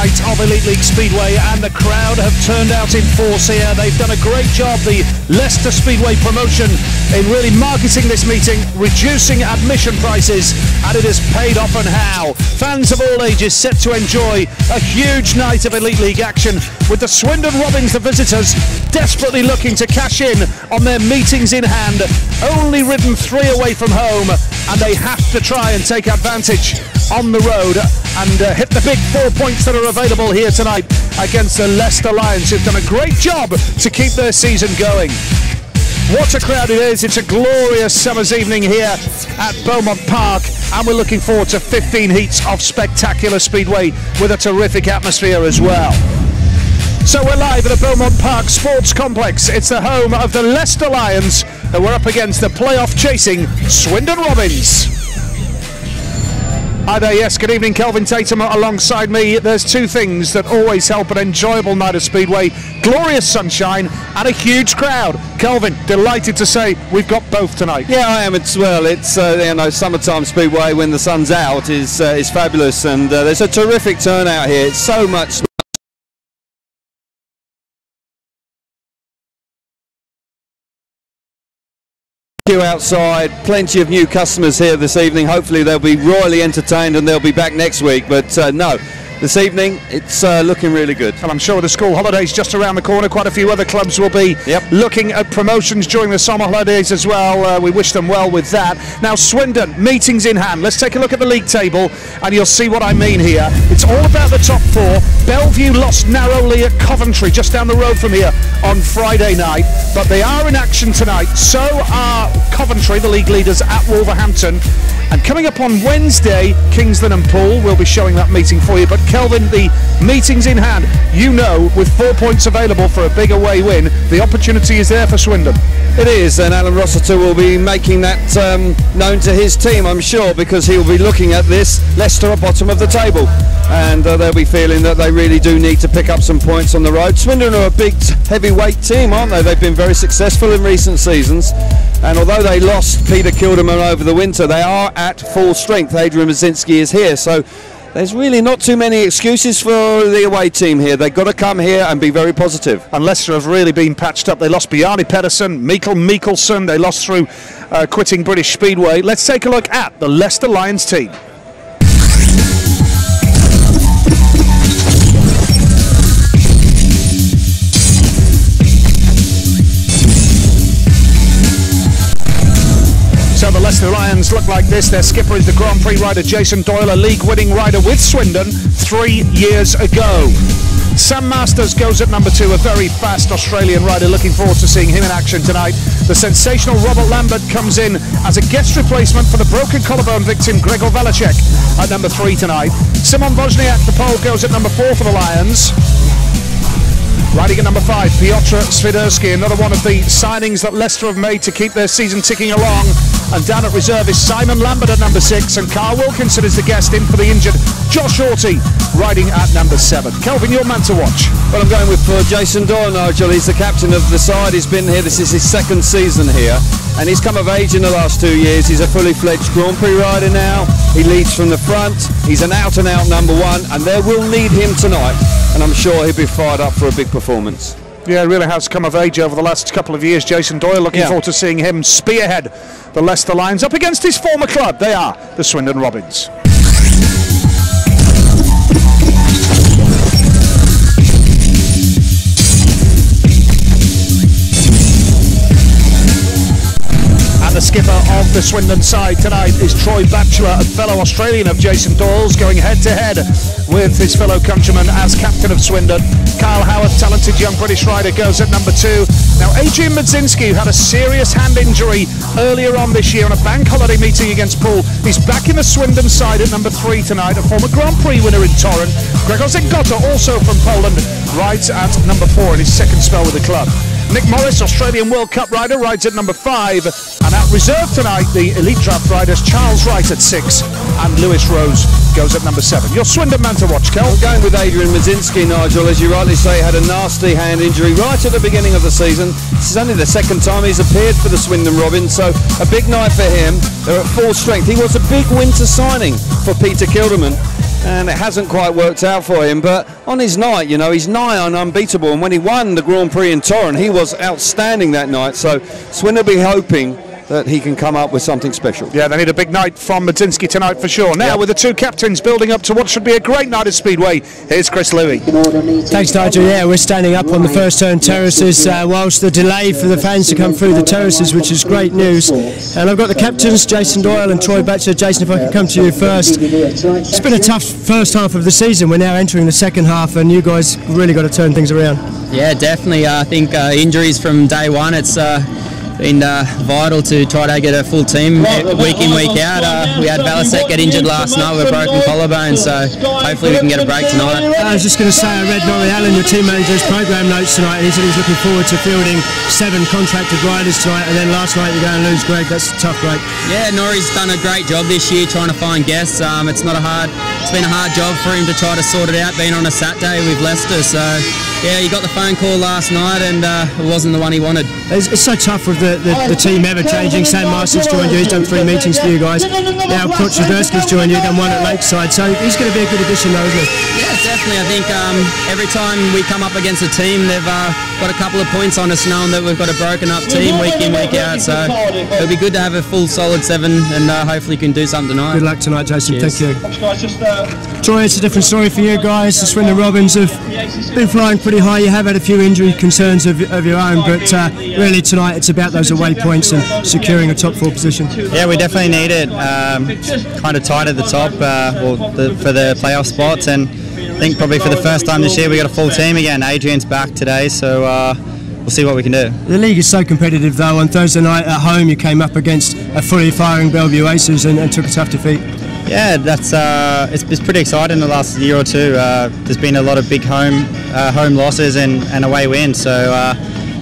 night of Elite League Speedway, and the crowd have turned out in force here. They've done a great job, the Leicester Speedway promotion, in really marketing this meeting, reducing admission prices, and it has paid off and how. Fans of all ages set to enjoy a huge night of Elite League action, with the Swindon Robins, the visitors, desperately looking to cash in on their meetings in hand. Only ridden 3 away from home, and they have to try and take advantage on the road and hit the big 4 points that are available here tonight against the Leicester Lions, who've done a great job to keep their season going. What a crowd it is. It's a glorious summer's evening here at Beaumont Park, and we're looking forward to 15 heats of spectacular speedway with a terrific atmosphere as well. So we're live at the Beaumont Park Sports Complex. It's the home of the Leicester Lions, who are up against the playoff chasing Swindon Robins. Hi there, yes, good evening, Kelvin Tatum alongside me. There's two things that always help an enjoyable night of Speedway: glorious sunshine and a huge crowd. Kelvin, delighted to say we've got both tonight. Yeah, I am as well. It's summertime Speedway when the sun's out is fabulous, and there's a terrific turnout here. It's so much outside, plenty of new customers here this evening. Hopefully they'll be royally entertained and they'll be back next week, but no, this evening it's looking really good. And I'm sure with the school holidays just around the corner, quite a few other clubs will be looking at promotions during the summer holidays as well. We wish them well with that. Now Swindon, meetings in hand. Let's take a look at the league table and you'll see what I mean here. It's all about the top 4. Bellevue lost narrowly at Coventry, just down the road from here, on Friday night, but they are in action tonight. So are Coventry, the league leaders, at Wolverhampton. And coming up on Wednesday, Kingsland and Poole will be showing that meeting for you. But Kelvin, the meetings in hand, you know, with 4 points available for a big away win, the opportunity is there for Swindon. It is, and Alan Rossiter will be making that known to his team, I'm sure, because he'll be looking at this Leicester at bottom of the table, and they'll be feeling that they really do need to pick up some points on the road. Swindon are a big heavyweight team, aren't they? They've been very successful in recent seasons, and although they lost Peter Kilderman over the winter, they are at full strength. Adrian Mazinski is here, so there's really not too many excuses for the away team here. They've got to come here and be very positive. And Leicester have really been patched up. They lost Bjarne Pedersen, Mikkel Mikkelsen. They lost through quitting British Speedway. Let's take a look at the Leicester Lions team. So the Leicester Lions look like this. Their skipper is the Grand Prix rider Jason Doyle, a league-winning rider with Swindon 3 years ago. Sam Masters goes at number 2, a very fast Australian rider. Looking forward to seeing him in action tonight. The sensational Robert Lambert comes in as a guest replacement for the broken collarbone victim Gregor Velacek at number 3 tonight. Simon Wozniak, the Pole, goes at number 4 for the Lions. Riding at number 5, Piotr Swiderski, another one of the signings that Leicester have made to keep their season ticking along. And down at reserve is Simon Lambert at number 6, and Carl Wilkinson is the guest in for the injured Josh Hawty, riding at number 7. Kelvin, your man to watch. Well, I'm going with Jason Doyle, Nigel. He's the captain of the side. He's been here. This is his 2nd season here, and he's come of age in the last 2 years. He's a fully fledged Grand Prix rider now. He leads from the front. He's an out-and-out number 1, and they will need him tonight, and I'm sure he'll be fired up for a big performance. Yeah, really has come of age over the last couple of years, Jason Doyle. Looking forward to seeing him spearhead the Leicester Lions up against his former club. They are the Swindon Robins. And the skipper of the Swindon side tonight is Troy Batchelor, a fellow Australian of Jason Doyle's, going head-to-head with his fellow countryman as captain of Swindon. Kyle Howard, talented young British rider, goes at number 2. Now Adrian Mazinski, who had a serious hand injury earlier on this year on a bank holiday meeting against Poole, he's back in the Swindon side at number 3 tonight, a former Grand Prix winner in Torrent. Gregor Zengota, also from Poland, rides at number 4 in his 2nd spell with the club. Nick Morris, Australian World Cup rider, rides at number 5. And at reserve tonight, the Elite Draft riders Charles Wright at 6 and Lewis Rose goes at number 7. Your Swindon man to watch, Kel. I'm going with Adrian Mazinski, Nigel. As you rightly say, had a nasty hand injury right at the beginning of the season. This is only the 2nd time he's appeared for the Swindon Robins, so a big night for him. They're at full strength. He was a big winter signing for Peter Kilderman. and it hasn't quite worked out for him. But on his night, you know, he's nigh on unbeatable, and when he won the Grand Prix in Torrent, he was outstanding that night. So Swindon will be hoping that he can come up with something special. Yeah, they need a big night from Madzinski tonight for sure. Now, with the two captains building up to what should be a great night at Speedway, here's Chris Louis. Thanks, Nigel. Yeah, we're standing up on the first turn terraces whilst the delay for the fans to come through the terraces, which is great news. And I've got the captains, Jason Doyle and Troy Batchelor. Jason, if I can come to you first. It's been a tough first half of the season. We're now entering the second half, and you guys really got to turn things around. Yeah, definitely. I think injuries from day one, it's been vital to try to get a full team week in, week out. We had Balasek get injured last night with a broken collarbone, so hopefully we can get a break tonight. I was just going to say, I read Norrie Allen, your team manager's programme notes tonight, and he said he's looking forward to fielding 7 contracted riders tonight, and then last night you're going to lose Greg. That's a tough break. Yeah, Norrie's done a great job this year trying to find guests. It's been a hard job for him to try to sort it out, being on a Saturday with Leicester. So yeah, he got the phone call last night, and it wasn't the one he wanted. It's so tough with the team ever changing. Sam Marston's joined you, he's done 3 meetings for you guys. Now Kocheversky's joined you, done 1 at Lakeside, so he's going to be a good addition though, isn't he? Yeah, definitely. I think every time we come up against a team, they've got a couple of points on us, knowing that we've got a broken up team week in, week out, so it'll be good to have a full solid 7, and hopefully you can do something tonight. Good luck tonight, Jason. Cheers. Thank you. Troy, it's a different story for you guys. The Swindon Robins have been flying pretty high. You have had a few injury concerns of your own, but really tonight it's about those away points and securing a top 4 position. Yeah, we definitely need it. Kind of tight at the top for the playoff spots, and I think probably for the first time this year we got a full team again. Adrian's back today, so we'll see what we can do. The league is so competitive though. On Thursday night at home you came up against a fully firing Bellevue Aces and took a tough defeat. Yeah, that's it's pretty exciting the last year or two. There's been a lot of big home losses and away wins, so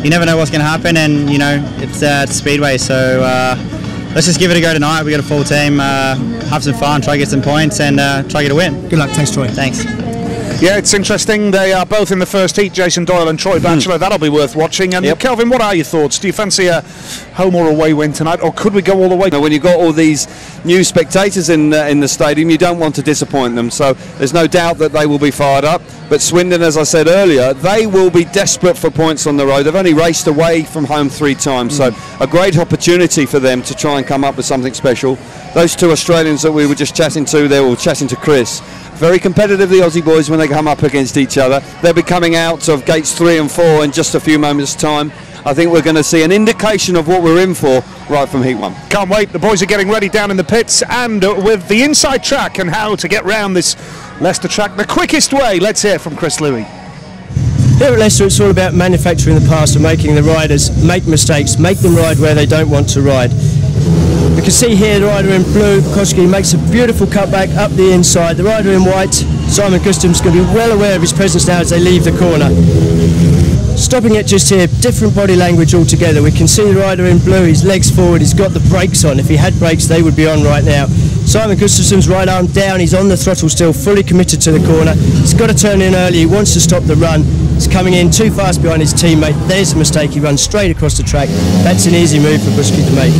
you never know what's going to happen, and you know it's Speedway, so let's just give it a go tonight. We got a full team, have some fun, try to get some points, and try to get a win. Good luck. Thanks, Troy. Thanks. Yeah, it's interesting. They are both in the first heat, Jason Doyle and Troy Batchelor. That'll be worth watching. And Kelvin, what are your thoughts? Do you fancy a home or away win tonight, or could we go all the way? When you've got all these new spectators in the stadium, you don't want to disappoint them. So there's no doubt that they will be fired up. But Swindon, as I said earlier, they will be desperate for points on the road. They've only raced away from home 3 times, so a great opportunity for them to try and come up with something special. Those 2 Australians that we were just chatting to there, or chatting to Chris, very competitive, the Aussie boys, when they come up against each other. They'll be coming out of gates 3 and 4 in just a few moments' time. I think we're going to see an indication of what we're in for right from heat 1. Can't wait. The boys are getting ready down in the pits, and with the inside track and how to get round this Leicester track the quickest way, let's hear from Chris Louis. Here at Leicester it's all about manufacturing the past and making the riders make mistakes, make them ride where they don't want to ride. You can see here the rider in blue, Koski, makes a beautiful cutback up the inside. The rider in white, Simon Gustam's going to be well aware of his presence now as they leave the corner. Stopping it just here, different body language altogether. We can see the rider in blue, his legs forward, he's got the brakes on. If he had brakes, they would be on right now. Simon Gustafson's right arm down, he's on the throttle still, fully committed to the corner. He's got to turn in early, he wants to stop the run. He's coming in too fast behind his teammate. There's a mistake, he runs straight across the track. That's an easy move for Buski to make.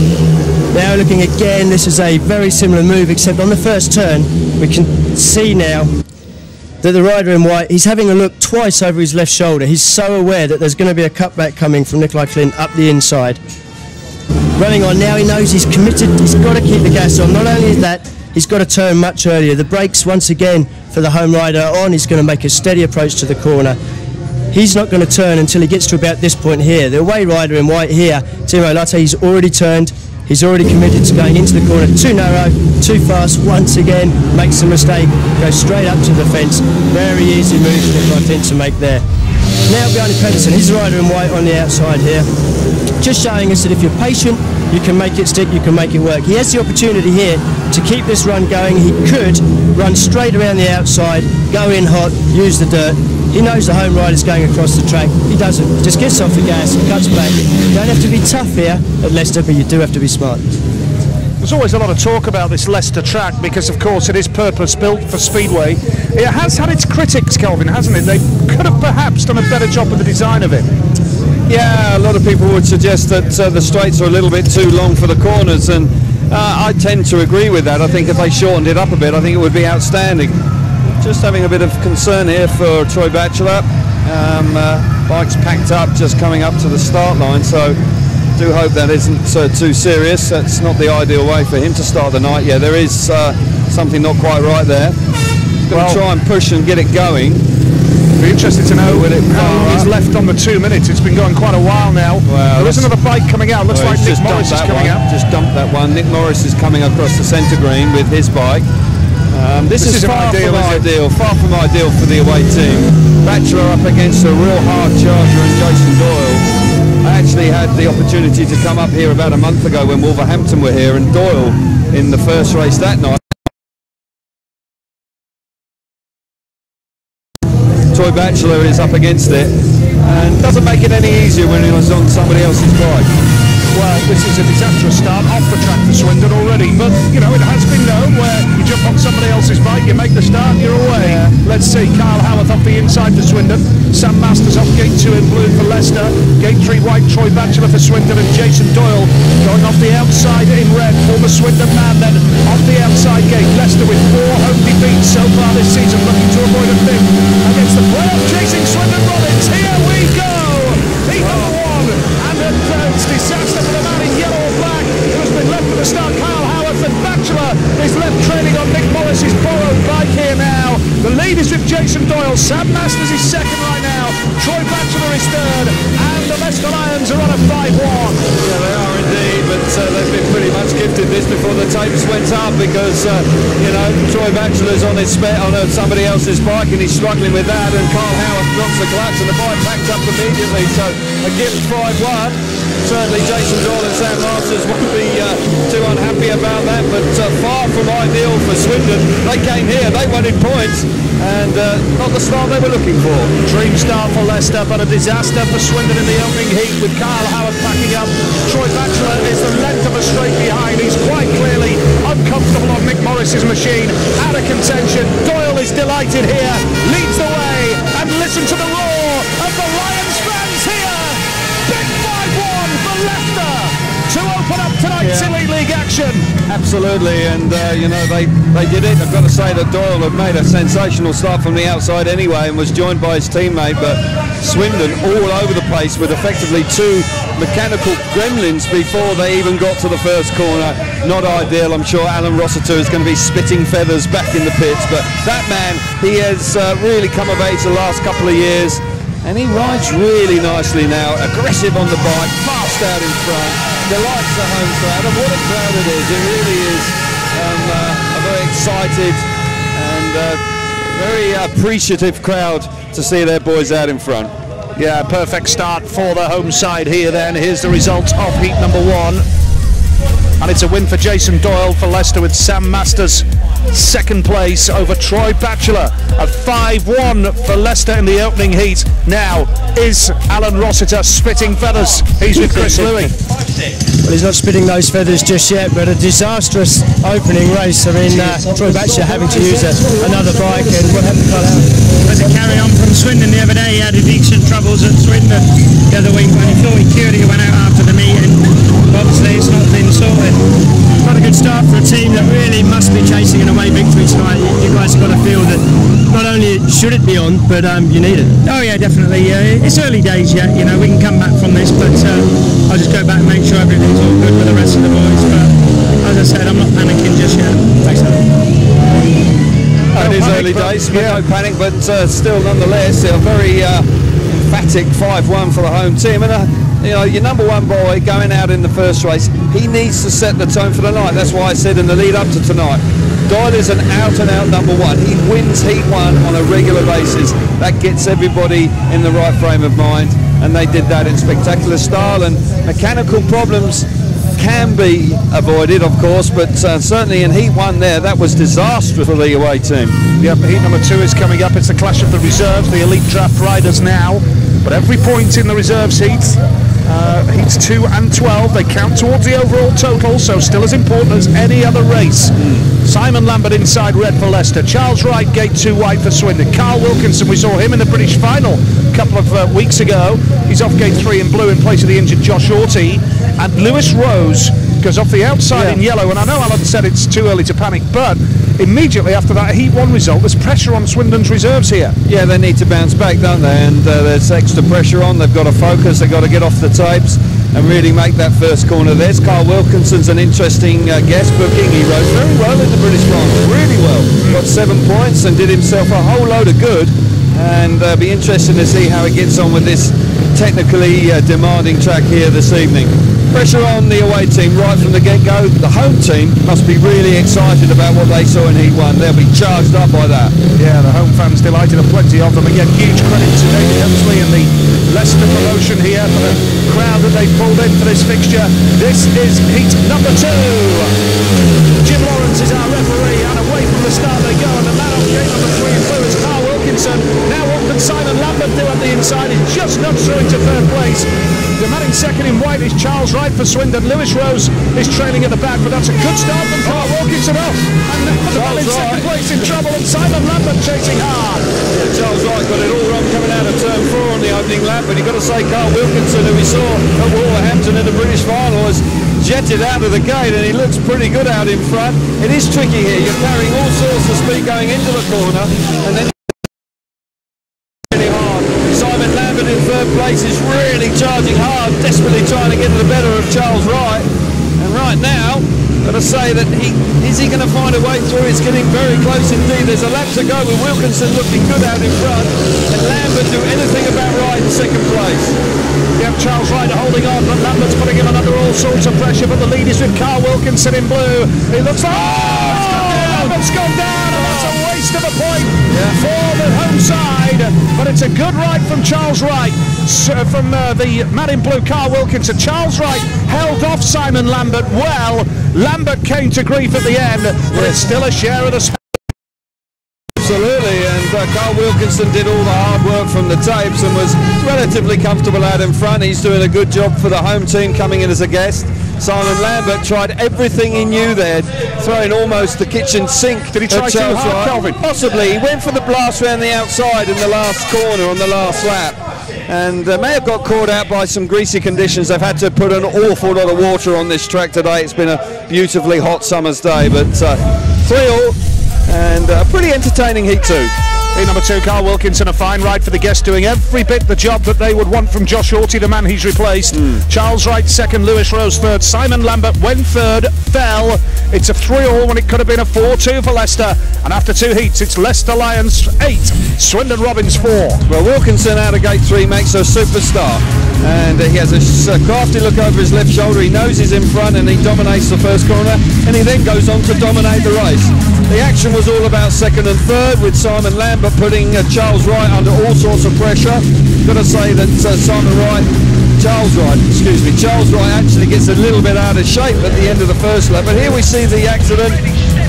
Now looking again, this is a very similar move, except on the first turn, we can see now that the rider in white, he's having a look twice over his left shoulder. He's so aware that there's going to be a cutback coming from Nikolai Clint up the inside. Running on now, he knows he's committed, he's got to keep the gas on. Not only is that, he's got to turn much earlier. The brakes once again for the home rider are on. He's going to make a steady approach to the corner. He's not going to turn until he gets to about this point here. The away rider in white here, Timo Latte, he's already turned. He's already committed to going into the corner. Too narrow, too fast. Once again, makes a mistake. Goes straight up to the fence. Very easy move for Nikolai Clint to make there. Now behind Pedersen, he's the rider in white on the outside here. Just showing us that if you're patient, you can make it stick, you can make it work. He has the opportunity here to keep this run going. He could run straight around the outside, go in hot, use the dirt. He knows the home rider's going across the track. He doesn't. He just gets off the gas, cuts back. You don't have to be tough here at Leicester, but you do have to be smart. There's always a lot of talk about this Leicester track because, of course, it is purpose-built for Speedway. It has had its critics, Kelvin, hasn't it? They could have perhaps done a better job with the design of it. Yeah, a lot of people would suggest that the straights are a little bit too long for the corners, and I tend to agree with that. I think if they shortened it up a bit, I think it would be outstanding. just having a bit of concern here for Troy Batchelor. Bike's packed up, just coming up to the start line, so do hope that isn't too serious. That's not the ideal way for him to start the night. Yeah, there is something not quite right there. He's going to try and push and get it going. Be interested to know how long he's left on the 2 minutes. It's been going quite a while now. Well, there is another bike coming out. Looks like Nick Morris is coming out. Just dumped that one. Nick Morris is coming across the centre green with his bike. This is far from ideal for the away team. Batchelor up against a real hard charger and Jason Doyle. I actually had the opportunity to come up here about a month ago when Wolverhampton were here, and Doyle in the first race that night. Troy Batchelor is up against it and doesn't make it any easier when he was on somebody else's bike. Well, this is a disastrous start off the track for Swindon already, but you know, it has been known where you jump on somebody else's bike, you make the start, you're away. Yeah. Let's see, Carl Howarth off the inside for Swindon, Sam Masters off gate 2 in blue for Leicester, gate 3 white, Troy Batchelor for Swindon, and Jason Doyle going off the outside in red, former Swindon man, then off the outside gate. Leicester with 4 home defeats so far this season, looking to avoid a fifth against the playoff chasing Swindon Rollins. Here we go! Heat number 1, and it's disaster for the man in yellow or black who has been left at the start. Kyle Howarth, and Batchelor is left trailing on Nick Morris's borrowed bike here now. The lead is with Jason Doyle. Sam Masters is second right now. Troy Batchelor is third, and the Leicester Lions are on a 5-1. Yeah, they are indeed, but they've been pretty much gifted this before the tapes went up because you know, Troy Batchelor's on somebody else's bike and he's struggling with that, and Kyle Howarth drops the clutch and the bike packed up immediately. So a gift 5-1. Certainly Jason Doyle and Sam Masters won't be too unhappy about that, but far from ideal for Swindon. They came here, they wanted points, and not the start they were looking for. Dream start for Leicester, but a disaster for Swindon in the opening heat with Kyle Howarth packing up. Troy Batchelor is the length of a straight behind. He's quite clearly uncomfortable on Nick Morris's machine, out of contention. Doyle is delighted here, leads the way, and listen to the roar of the Lions fans here. Big 5-1 for Leicester to open up tonight's Elite League action. Absolutely, and you know, they did it. I've got to say that Doyle had made a sensational start from the outside anyway and was joined by his teammate, but Swindon all over the place with effectively 2 mechanical gremlins before they even got to the first corner. Not ideal. I'm sure Alan Rossiter is going to be spitting feathers back in the pits, but that man, he has really come of age the last couple of years. And he rides really nicely now, aggressive on the bike, fast out in front, delights the home crowd, and what a crowd it is. It really is a very excited and very appreciative crowd to see their boys out in front. Yeah, perfect start for the home side here then. Here's the results of heat number 1. And it's a win for Jason Doyle for Leicester with Sam Masters second place over Troy Batchelor. A 5-1 for Leicester in the opening heat. Now is Alan Rossiter spitting feathers. He's with Chris Louis. Well, he's not spitting those feathers just yet, but a disastrous opening race. I mean, Troy Batchelor having to use another bike, and what happened to Kyle Howarth? As a carry on from Swindon the other day, he had addiction troubles at Swindon the other week when he thought he cured it. He went out after the meeting. Obviously, it's not been sorted. Not a good start for a team that really must be chasing an away victory tonight. You guys have got to feel that not only should it be on, but you need it. Oh yeah, definitely. It's early days yet. You know, we can come back from this, but I'll just go back and make sure everything's all good with the rest of the boys. But as I said, I'm not panicking just yet. Thanks, Alan. It is early days, no panic, but still nonetheless a very emphatic 5-1 for the home team. And you know, your number 1 boy going out in the first race, he needs to set the tone for the night. That's why I said in the lead up to tonight, Doyle is an out-and-out number 1. He wins heat 1 on a regular basis. That gets everybody in the right frame of mind, and they did that in spectacular style. And mechanical problems can be avoided, of course, but certainly in heat 1 there, that was disastrous for the away team. Yep, heat number 2 is coming up. It's the clash of the reserves, the elite draft riders now. But every point in the reserves heat, heats 2 and 12, they count towards the overall total, so still as important as any other race. Simon Lambert inside red for Leicester. Charles Wright, gate 2 white for Swindon. Carl Wilkinson, we saw him in the British final a couple of weeks ago. He's off gate 3 in blue in place of the injured Josh Orty. And Lewis Rose goes off the outside in yellow. And I know Alan said it's too early to panic, but immediately after that Heat 1 result, there's pressure on Swindon's reserves here. Yeah, they need to bounce back, don't they? And there's extra pressure on. They've got to focus. They've got to get off the tapes and really make that first corner. There's Carl Wilkinson's an interesting guest booking. He rode very well in the British final, really well. Got 7 points and did himself a whole load of good. And be interesting to see how he gets on with this technically demanding track here this evening. Pressure on the away team right from the get-go. The home team must be really excited about what they saw in Heat 1. They'll be charged up by that. Yeah, the home fans delighted, and plenty of them. Again, huge credit to David Hemsley and the Leicester promotion here for the crowd that they pulled in for this fixture. This is Heat number 2. Jim Lawrence is our referee, and away from the start they go, and the man off gate number 3 in blue is Carl Wilkinson. Now what can Simon Lambert do at the inside? He's just nudged through into third place. The man in second in white is Charles Wright for Swindon. Lewis Rose is trailing at the back, but that's a good start from Carl Wilkinson off. And the man in second place in trouble, and Simon Lambert chasing hard. Yeah, Charles Wright got it all wrong coming out of turn 4 on the opening lap, but you've got to say Carl Wilkinson, who we saw at Wolverhampton in the British final, has jetted out of the gate, and he looks pretty good out in front. It is tricky here. You're carrying all sorts of speed going into the corner, and then really hard. Simon Lambert in third place is really charging hard, desperately trying to get to the better of Charles Wright. And right now, got to say that is he going to find a way through? It's getting very close indeed. There's a lap to go with Wilkinson looking good out in front, and Lambert do anything about Wright in second place. You have Charles Wright holding on, but Lambert's putting him under all sorts of pressure, but the lead is with Carl Wilkinson in blue. He looks like... Lambert's gone down, and that's a waste of a point for the home side. But it's a good ride from Charles Wright, from the man in blue, Carl Wilkinson. Charles Wright held off Simon Lambert well. Lambert came to grief at the end, but it's still a share of the... Absolutely, and Carl Wilkinson did all the hard work from the tapes and was relatively comfortable out in front. He's doing a good job for the home team coming in as a guest. Simon Lambert tried everything he knew there, throwing almost the kitchen sink. Did he try too hard, Kelvin? Possibly. He went for the blast around the outside in the last corner on the last lap, and may have got caught out by some greasy conditions. They've had to put an awful lot of water on this track today. It's been a beautifully hot summer's day, but 3-all. And a pretty entertaining Heat 2. Heat number 2, Carl Wilkinson, a fine ride for the guests, doing every bit the job that they would want from Josh Hawty, the man he's replaced. Charles Wright second, Lewis Rose third. Simon Lambert went third, fell. It's a 3-all when it could have been a 4-2 for Leicester. And after 2 heats, it's Leicester Lions 8, Swindon Robins 4. Well, Wilkinson out of gate 3 makes a superstar. And he has a crafty look over his left shoulder. He knows he's in front, and he dominates the first corner, and he then goes on to dominate the race. The action was all about second and third, with Simon Lambert putting Charles Wright under all sorts of pressure. Got to say that Charles Wright actually gets a little bit out of shape at the end of the first lap. But here we see the accident.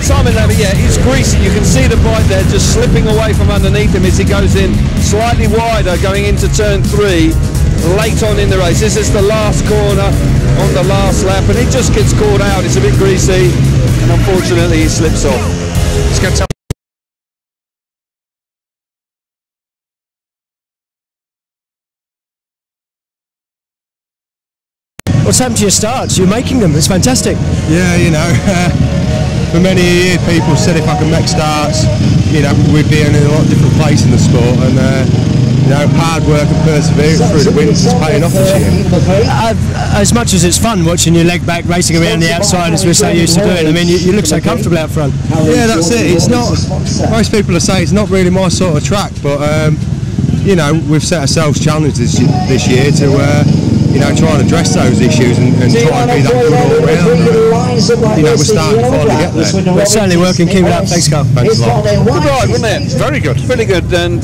Simon Lambert, yeah, he's greasy. You can see the bike there just slipping away from underneath him as he goes in slightly wider going into turn 3 late on in the race. This is the last corner on the last lap, and he just gets caught out. It's a bit greasy, and unfortunately he slips off. Let's get to What's happened to your starts? You're making them. It's fantastic. Yeah, you know, for many years people said if I can make starts, you know, we'd be in a lot different place in the sport, and you know, hard work and perseverance through the wins is paying off this year. As much as it's fun watching your leg back racing around the outside as we're so used to doing, I mean, you look so comfortable out front. Yeah, that's it. It's not, most people will say it's not really my sort of track, but you know, we've set ourselves challenges this year to you know, try and address those issues and try and be that good all round. You know, we're starting to finally get there. We're certainly working. Keep it up. Thanks, Carl. Thanks a lot. Good ride, wasn't it? very good. Pretty good, and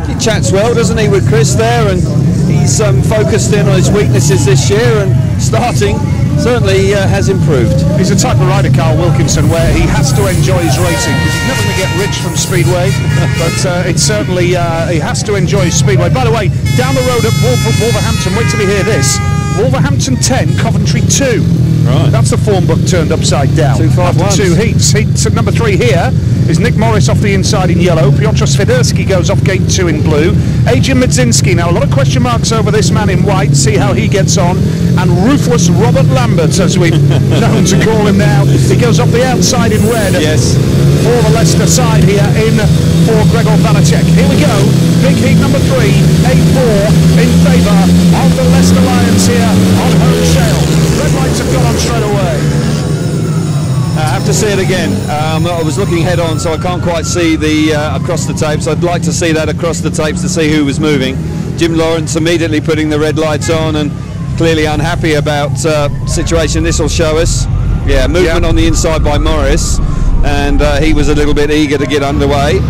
he chats well, doesn't he, with Chris there, and he's focused in on his weaknesses this year, and starting certainly has improved. He's the type of rider, Carl Wilkinson, where he has to enjoy his racing, because he's never going to get rich from Speedway, but it's certainly, he has to enjoy Speedway. By the way, down the road at Wolverhampton, wait till you hear this, Wolverhampton 10, Coventry 2. Right. That's the form book turned upside down. 2 5 after 2 heats. Heat number 3 here is Nick Morris off the inside in yellow. Piotr Swiderski goes off gate 2 in blue. Adrian Mudzinski, now a lot of question marks over this man in white, see how he gets on. And ruthless Robert Lambert, as we've known to call him now. He goes off the outside in red. Yes. For the Leicester side here in for Gregor Vanacek. Here we go. Big heat number 3, 8-4 in favour of the Leicester Lions here on home shale. Red lights have gone on straight away. I have to see it again. I was looking head on, so I can't quite see the across the tapes. I'd like to see that across the tapes to see who was moving. Jim Lawrence immediately putting the red lights on and clearly unhappy about situation this will show us. Yeah, movement on the inside by Morris, and he was a little bit eager to get underway.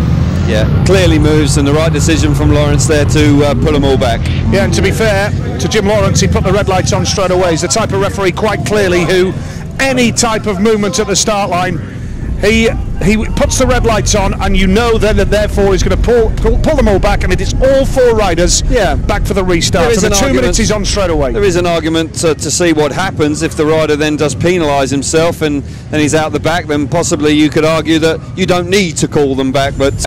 Yeah, clearly moves, and the right decision from Lawrence there to pull them all back. Yeah, and to be fair to Jim Lawrence, he put the red lights on straight away. He's the type of referee quite clearly who any type of movement at the start line, he puts the red lights on, and you know then that therefore he's going to pull them all back, and it is all 4 riders back for the restart. For the 2 minutes he's on straight away. There is an argument to see what happens if the rider then does penalise himself and he's out the back. Then possibly you could argue that you don't need to call them back, but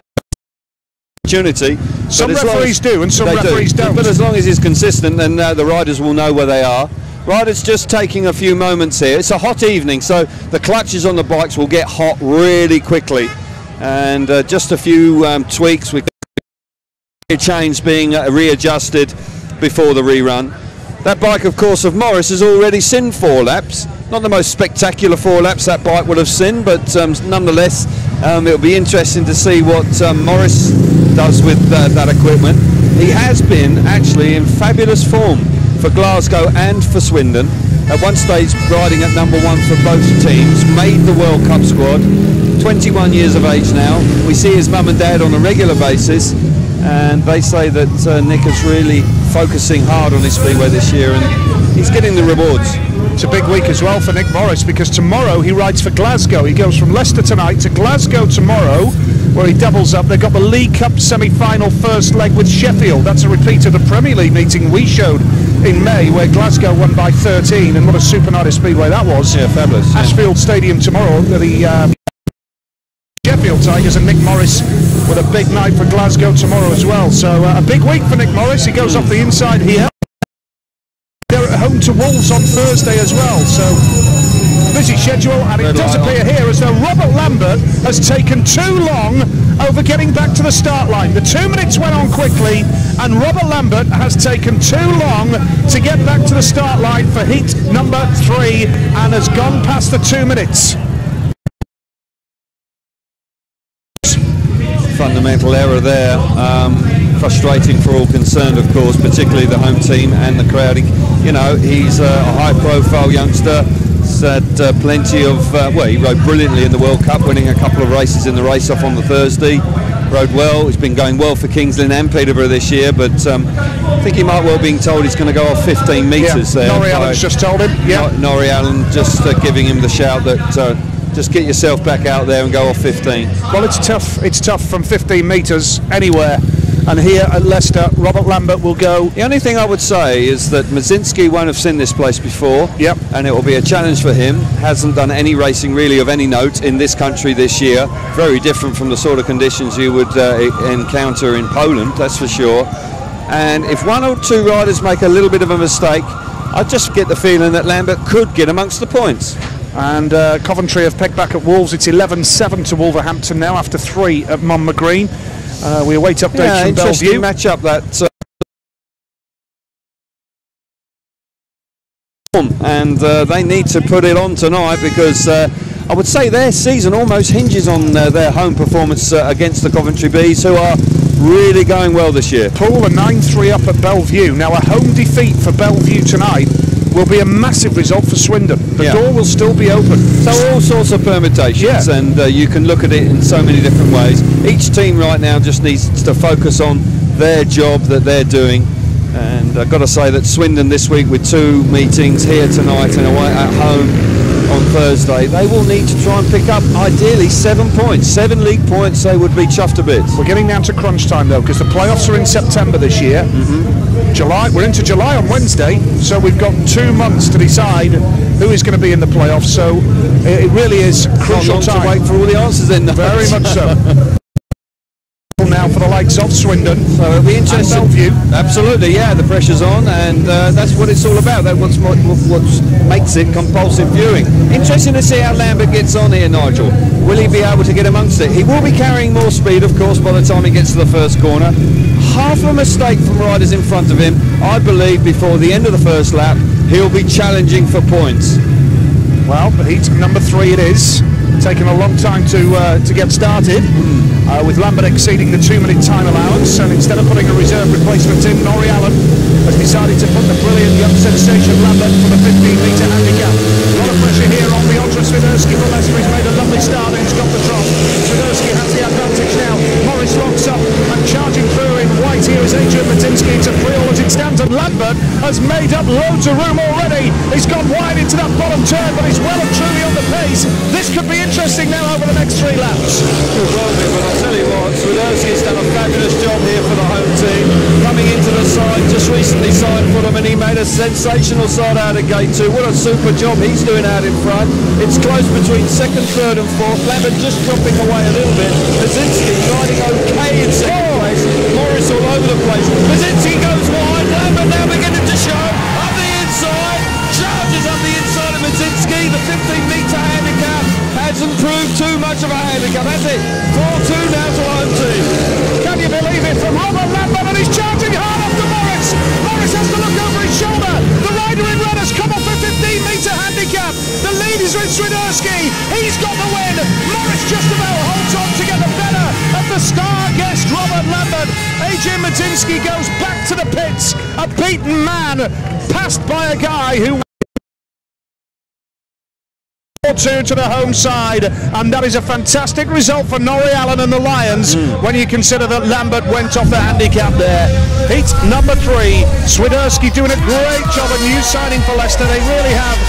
opportunity. Some referees do, and some referees don't. But as long as he's consistent, then the riders will know where they are. Riders just taking a few moments here. It's a hot evening, so the clutches on the bikes will get hot really quickly, and just a few tweaks with chains being readjusted before the rerun. That bike, of course, of Morris has already seen 4 laps. Not the most spectacular 4 laps that bike would have seen, but nonetheless, it'll be interesting to see what Morris does with that equipment. He has been actually in fabulous form for Glasgow and for Swindon. At one stage riding at number 1 for both teams, made the World Cup squad, 21 years of age now. We see his mum and dad on a regular basis, and they say that Nick is really focusing hard on his Speedway this year, and he's getting the rewards. It's a big week as well for Nick Morris, because tomorrow he rides for Glasgow. He goes from Leicester tonight to Glasgow tomorrow, where he doubles up. They've got the League Cup semi-final first leg with Sheffield. That's a repeat of the Premier League meeting we showed in May, where Glasgow won by 13, and what a super night of Speedway that was. Yeah, fabulous. Ashfield Stadium tomorrow, the Sheffield Tigers, and Nick Morris with a big night for Glasgow tomorrow as well. So a big week for Nick Morris. He goes off the inside here. They're at home to Wolves on Thursday as well, so busy schedule, and it does appear here as though Robert Lambert has taken too long over getting back to the start line. The 2 minutes went on quickly, and Robert Lambert has taken too long to get back to the start line for heat number 3 and has gone past the 2 minutes. Fundamental error there. Frustrating for all concerned, of course, particularly the home team and the crowd. You know, he's a high-profile youngster. He's had plenty of, well, he rode brilliantly in the World Cup, winning a couple of races in the race-off on the Thursday. Rode well. He's been going well for Kings Lynn and Peterborough this year, but I think he might well be told he's going to go off 15 metres there. Norrie Allen's just told him. Yeah, Norrie Allen just giving him the shout that just get yourself back out there and go off 15. Well, it's tough. It's tough from 15 metres anywhere. And here at Leicester, Robert Lambert will go. The only thing I would say is that Mudzinski won't have seen this place before. Yep. And it will be a challenge for him. Hasn't done any racing really of any note in this country this year. Very different from the sort of conditions you would encounter in Poland, that's for sure. And if 1 or 2 riders make a little bit of a mistake, I just get the feeling that Lambert could get amongst the points. And Coventry have pegged back at Wolves. It's 11-7 to Wolverhampton now after 3 at Monmouth. We await updates from Bellevue. Match up that. And they need to put it on tonight, because I would say their season almost hinges on their home performance against the Coventry Bees, who are really going well this year. Pull a 9-3 up at Bellevue. Now a home defeat for Bellevue tonight will be a massive result for Swindon. The door will still be open. So all sorts of permutations, and you can look at it in so many different ways. Each team right now just needs to focus on their job that they're doing. And I've got to say that Swindon this week, with 2 meetings here tonight and away at home on Thursday, they will need to try and pick up ideally 7 points. 7 league points, they would be chuffed a bit. We're getting down to crunch time though, because the playoffs are in September this year. July. We're into July on Wednesday, so we've got 2 months to decide who is going to be in the playoffs. So it really is crucial time. To wait for all the answers in. Very much so. Now for the likes of Swindon, so it'll be interesting. Absolutely, yeah, the pressure's on, and that's what it's all about. That's what makes it compulsive viewing. Interesting to see how Lambert gets on here, Nigel. Will he be able to get amongst it? He will be carrying more speed, of course, by the time he gets to the first corner. Half a mistake from riders in front of him. I believe before the end of the first lap, he'll be challenging for points. Well, but heat number 3 it is. Taking a long time to get started, with Lambert exceeding the 2-minute time allowance, and instead of putting a reserve replacement in, Norrie Allen has decided to put the brilliant young sensation Lambert for the 15-metre handicap. A lot of pressure here on the ultra Swindowski for Leicester. He's made a lovely start and he's got the drop. Swindowski has the advantage now. Morris locks up and charging through in white here is Adrian Matinsky. It's a 3-all as it stands, and Lambert has made up loads of room already. He's gone wide into that bottom turn, but he's well and truly on the pace. This could be interesting now over the next 3 laps. Well, but I'll tell you what, Swindowski's done a fabulous job here for the home team. Coming into the side, just recently signed for them, and he made a sensational side out of gate 2. What a super job he's doing out in front. It's close between 2nd, 3rd and 4th. Lambert just dropping away a little bit. Mazinski riding okay in 2nd place. Morris all over the place. Mazinski goes wide. Lambert now beginning to show. Up the inside. Charges up the inside of Mazinski. The 15-metre handicap hasn't proved too much of a handicap, has it? 4-2 now to home team. Can you believe it from Robert Lambert, and he's charging hard after Morris. Morris has to look over his shoulder. The rider in red has come off a 15-metre handicap. The lead is with Swindowski. He's got the win. Morris just about holds on to get the better of the star guest Robert Lambert. Adrian Matinsky goes back to the pits. A beaten man, passed by a guy who 4-2 to the home side, and that is a fantastic result for Norrie Allen and the Lions when you consider that Lambert went off the handicap there. Heat number 3, Swindowski doing a great job, a new signing for Leicester. They really have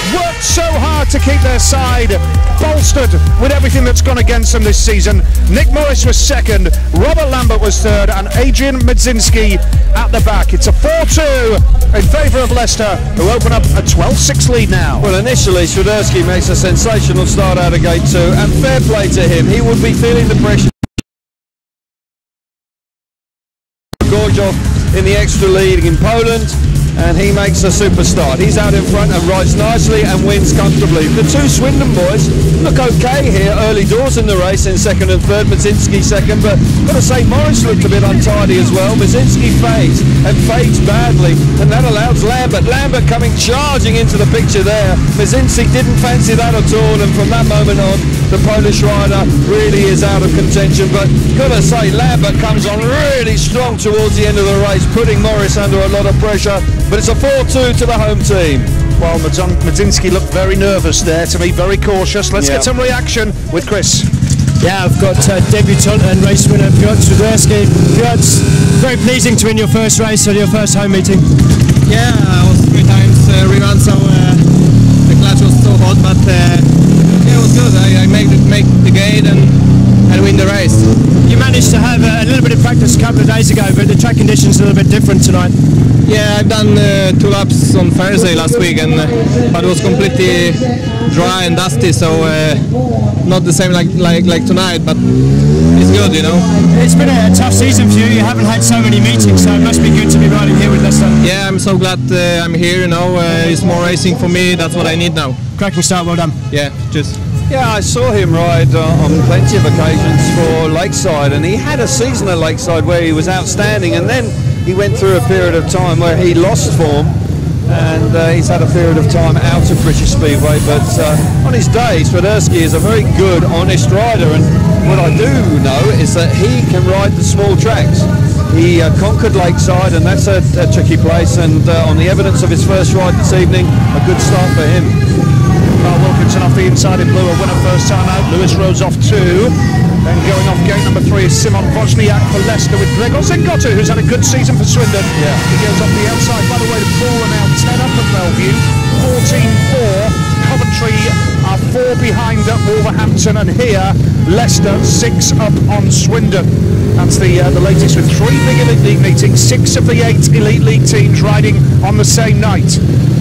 worked so hard to keep their side bolstered with everything that's gone against them this season. Nick Morris was 2nd, Robert Lambert was 3rd, and Adrian Matinsky at the back. It's a 4-2 in favour of Leicester, who open up a 12-6 lead now. Well, initially Swindowski makes a sensational start out of gate 2, and fair play to him. He would be feeling the pressure. Gorjov in the extra lead in Poland, and he makes a super start. He's out in front and rides nicely and wins comfortably. The 2 Swindon boys look okay here early doors in the race in 2nd and 3rd. Mazinski 2nd, but got to say Morris looked a bit untidy as well. Mazinski fades and fades badly, and that allows Lambert coming charging into the picture there. Mazinski didn't fancy that at all, and from that moment on the Polish rider really is out of contention. But got to say Lambert comes on really strong towards the end of the race, putting Morris under a lot of pressure. But it's a 4-2 to the home team. Well, Matinsky looked very nervous there, to me, very cautious. Let's get some reaction with Chris. Yeah, I've got debutant and race winner Piotr Swindowski. Piotr, very pleasing to win your first race or your first home meeting. Yeah, I was 3 times rerun, so the clutch was so hot, but yeah, it was good. I make the gate and win the race. You managed to have a little bit of practice a couple of days ago, but the track conditions are a little bit different tonight. Yeah, I've done 2 laps on Thursday last week, and but it was completely dry and dusty, so not the same like tonight, but it's good, you know. It's been a tough season for you. You haven't had so many meetings, so it must be good to be riding here with Leicester. Yeah, I'm so glad I'm here, you know. It's more racing for me, that's what I need now. Cracking start, well done. Yeah, just. Yeah, I saw him ride on plenty of occasions for Lakeside, and he had a season at Lakeside where he was outstanding, and then he went through a period of time where he lost form, and he's had a period of time out of British Speedway, but on his day, Swindowski is a very good, honest rider, and what I do know is that he can ride the small tracks. He conquered Lakeside, and that's a tricky place, and on the evidence of his first ride this evening, a good start for him. Carl Wilkinson off the inside in blue, a winner first time out. Lewis Rose off 2. Then going off gate number 3 is Simon Wozniak for Leicester with Gregor Zengotu, who's had a good season for Swindon. Yeah. He goes off the outside. By the way, the 4 are now 10 up at Bellevue, 14-4. Coventry are 4 behind Wolverhampton, and here Leicester 6 up on Swindon. That's the latest with 3 big Elite League meetings, 6 of the 8 Elite League teams riding on the same night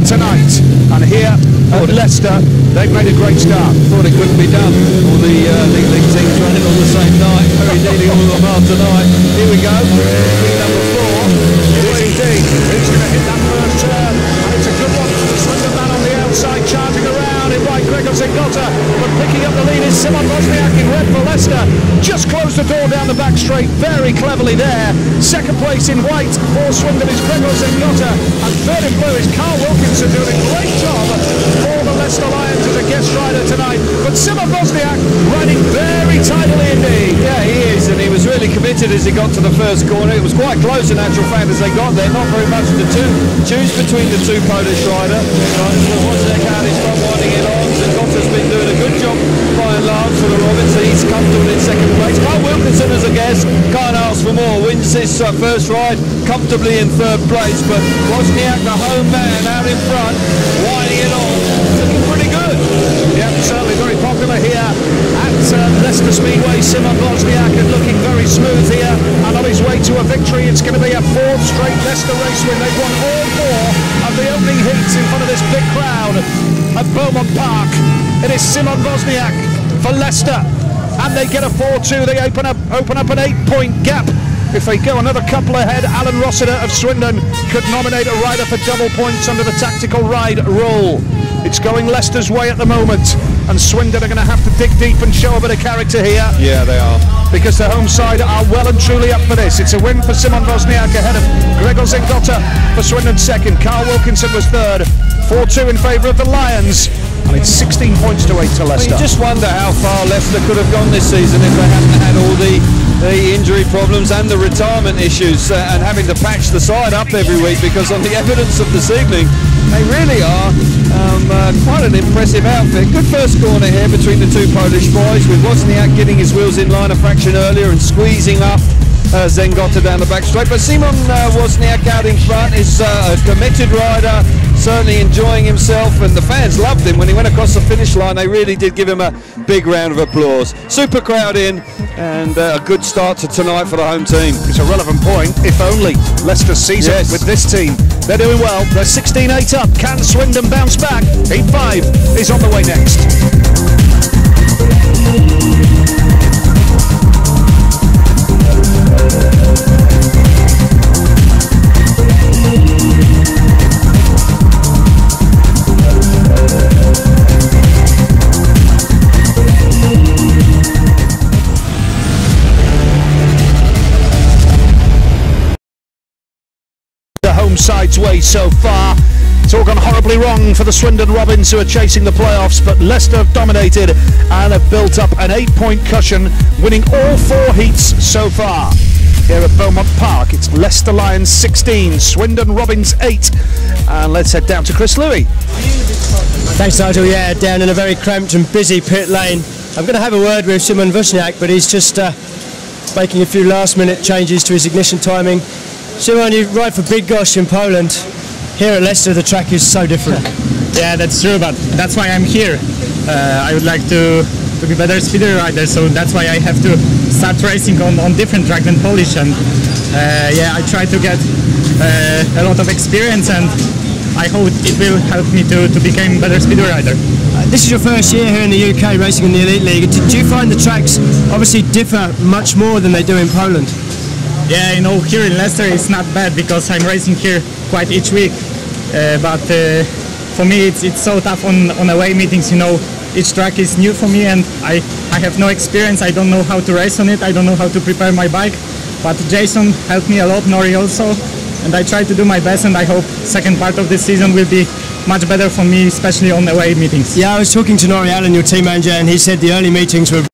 tonight. And here at Leicester, they've made a great start. Thought it couldn't be done. All the Elite League teams running on the same night. Very nearly all of them are tonight. Here we go. Number 4. It is indeed. He's going to hit that first turn, and it's a good one for the Swindon man on the outside, charging around in white. Gregor Zingotta, but picking up the lead is Simon Wozniak in red for Leicester. Just closed the door down the back straight very cleverly there. Second place in white for Swindon is Gregor Zingotta, and third in blue is Carl Wilkinson, doing a great job for the Leicester Lions as a guest rider tonight. But Simon Wozniak riding very tidily indeed. Yeah, he is, and he was really committed as he got to the first corner. It was quite close in actual fact as they got there. Not very much to choose between the two Polish riders. Wozniak out his front, winding it on. Zingotta's been doing a good job by and large for the Robins. He's comfortable in second place. Carl Wilkinson as a guest can't ask for more. Wins his first ride comfortably in third place, but Wozniak, the home man, out in front, winding it on, looking pretty good. Yeah, certainly very popular here at Leicester Speedway. Simon Wozniak is looking very smooth here, and on his way to a victory. It's going to be a 4th straight Leicester race win. They've won all 4 of the opening heats in front of this big crowd at Beaumont Park. It is Simon Wozniak for Leicester, and they get a 4-2. They open up an 8-point gap. If they go another couple ahead, Alan Rossiter of Swindon could nominate a rider for double points under the tactical ride rule. It's going Leicester's way at the moment, and Swindon are going to have to dig deep and show a bit of character here. Yeah, they are. Because the home side are well and truly up for this. It's a win for Simon Wozniak ahead of Gregor Zingotta for Swindon second. Carl Wilkinson was third. 4-2 in favour of the Lions. And it's 16 points to 8 to Leicester. You just wonder how far Leicester could have gone this season if they hadn't had all the injury problems and the retirement issues and having to patch the side up every week, because on the evidence of this evening, they really are quite an impressive outfit. Good first corner here between the two Polish boys, with Wozniak getting his wheels in line a fraction earlier and squeezing up Zingotta down the back straight. But Simon Wozniak out in front is a committed rider, certainly enjoying himself, and the fans loved him when he went across the finish line. They really did give him a big round of applause. Super crowd in, and a good start to tonight for the home team. It's a relevant point, if only Leicester sees it with this team. They're doing well. They're 16-8 up. Can Swindon bounce back? Heat 5 is on the way next. Side's way so far. It's all gone horribly wrong for the Swindon Robins, who are chasing the playoffs, but Leicester have dominated and have built up an 8-point cushion, winning all 4 heats so far. Here at Beaumont Park, it's Leicester Lions 16, Swindon Robins 8, and let's head down to Chris Louis. Thanks, Nigel. Yeah, down in a very cramped and busy pit lane. I'm going to have a word with Simon Wozniak, but he's just making a few last-minute changes to his ignition timing. Simon, you ride for Big Gosh in Poland. Here at Leicester, the track is so different. Yeah, that's true, but that's why I'm here. I would like to be better speedway rider, so that's why I have to start racing on different track than Polish. And yeah, I try to get a lot of experience, and I hope it will help me to become a better speedway rider. This is your first year here in the UK racing in the Elite League. Do you find the tracks obviously differ much more than they do in Poland? Yeah, you know, here in Leicester it's not bad because I'm racing here quite each week. But for me it's so tough on away meetings, you know. Each track is new for me, and I have no experience. I don't know how to race on it. I don't know how to prepare my bike. But Jason helped me a lot, Nori also, and I try to do my best, and I hope second part of this season will be much better for me, especially on away meetings. Yeah, I was talking to Nori Allen, your team manager, and he said the early meetings were...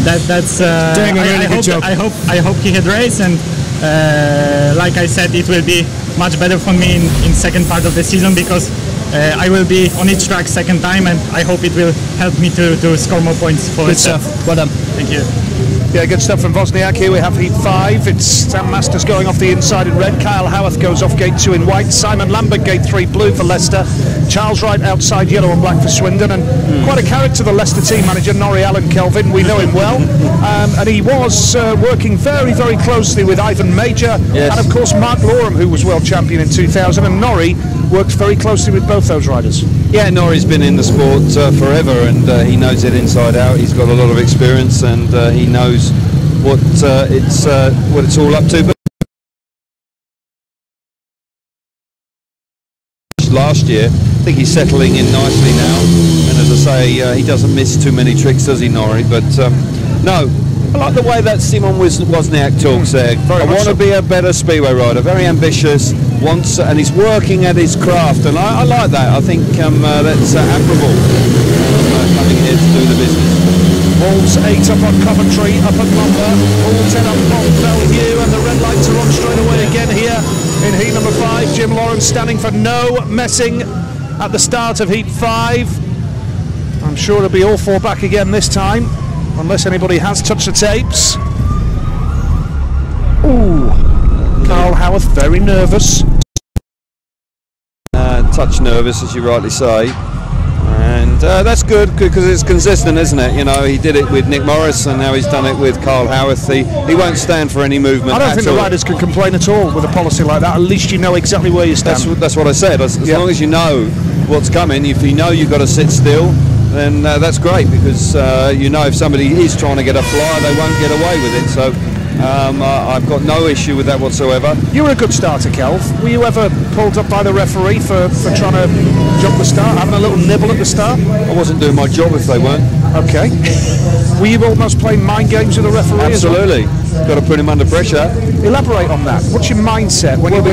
That's doing a really good job. I hope he had race, and like I said, it will be much better for me in second part of the season, because I will be on each track second time, and I hope it will help me to score more points for Good stuff. Well done. Thank you. Yeah, good stuff from Wozniak. Here we have heat 5. It's Sam Masters going off the inside in red. Kyle Howarth goes off gate 2 in white. Simon Lambert gate 3 blue for Leicester. Charles Wright outside yellow and black for Swindon. And quite a character, the Leicester team manager, Norrie Allen Kelvin. We know him well. And he was working very, very closely with Ivan Major. Yes. And of course Mark Lorham, who was world champion in 2000. And Norrie worked very closely with both those riders. Yeah, Norrie's been in the sport forever, and he knows it inside out. He's got a lot of experience, and he knows what it's all up to. But last year, I think he's settling in nicely now, and as I say, he doesn't miss too many tricks, does he, Norrie? But no, I like the way that Simon Wozniak talks there. I want to be a better speedway rider, very ambitious, and he's working at his craft, and I like that. I think that's admirable, coming here to do the business. Wolves 8 up on Coventry, up at Lumber. All 10 up on Bellew, and the red lights are on straight away again here in heat number 5. Jim Lawrence standing for no messing at the start of heat 5. I'm sure it'll be all 4 back again this time, unless anybody has touched the tapes. Ooh, Carl Howarth very nervous. Touch nervous, as you rightly say. And that's good because it's consistent, isn't it? You know, he did it with Nick Morris, and now he's done it with Carl Howarth. He won't stand for any movement. I don't think the riders can complain at all with a policy like that. At least you know exactly where you stand. That's what I said. As long as you know what's coming, if you know you've got to sit still, then that's great, because you know if somebody is trying to get a flyer, they won't get away with it. So I've got no issue with that whatsoever. You were a good starter, Kelv. Were you ever pulled up by the referee for trying to jump the start, having a little nibble at the start? I wasn't doing my job if they weren't. Okay. Were you almost playing mind games with the referee? Absolutely. Got to put him under pressure. Elaborate on that. What's your mindset when you're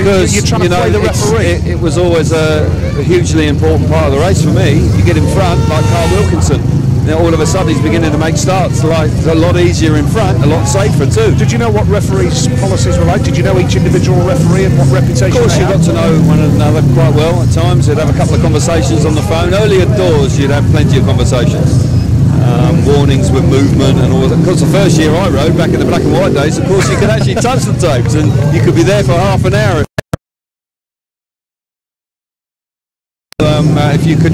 trying to play the referee? It was always a hugely important part of the race for me. You get in front, like Carl Wilkinson. Now all of a sudden he's beginning to make starts like a lot easier in front, a lot safer too. Did you know what referees' policies were like? Did you know each individual referee and what reputation? Of course, you got to know one another quite well at times. You'd have a couple of conversations on the phone. Early doors, you'd have plenty of conversations. Warnings with movement and all that. Of course, the first year I rode, back in the black and white days, of course you could actually touch the tapes and you could be there for half an hour. If you could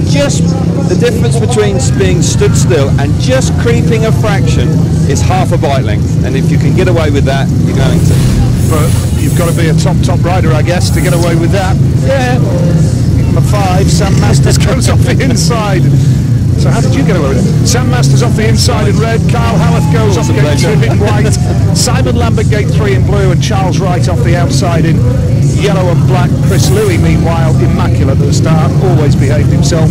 the difference between being stood still and just creeping a fraction is half a bike length, and if you can get away with that, you're going to. But you've got to be a top rider, I guess, to get away with that. Yeah. Number 5, Sam Masters goes off the inside. So how did you get away with it? Sam Masters off the inside in red, Carl Howarth goes off gate 2 in white, Simon Lambert gate 3 in blue, and Charles Wright off the outside in yellow and black. Chris Louis, meanwhile, immaculate at the start, always behaved himself.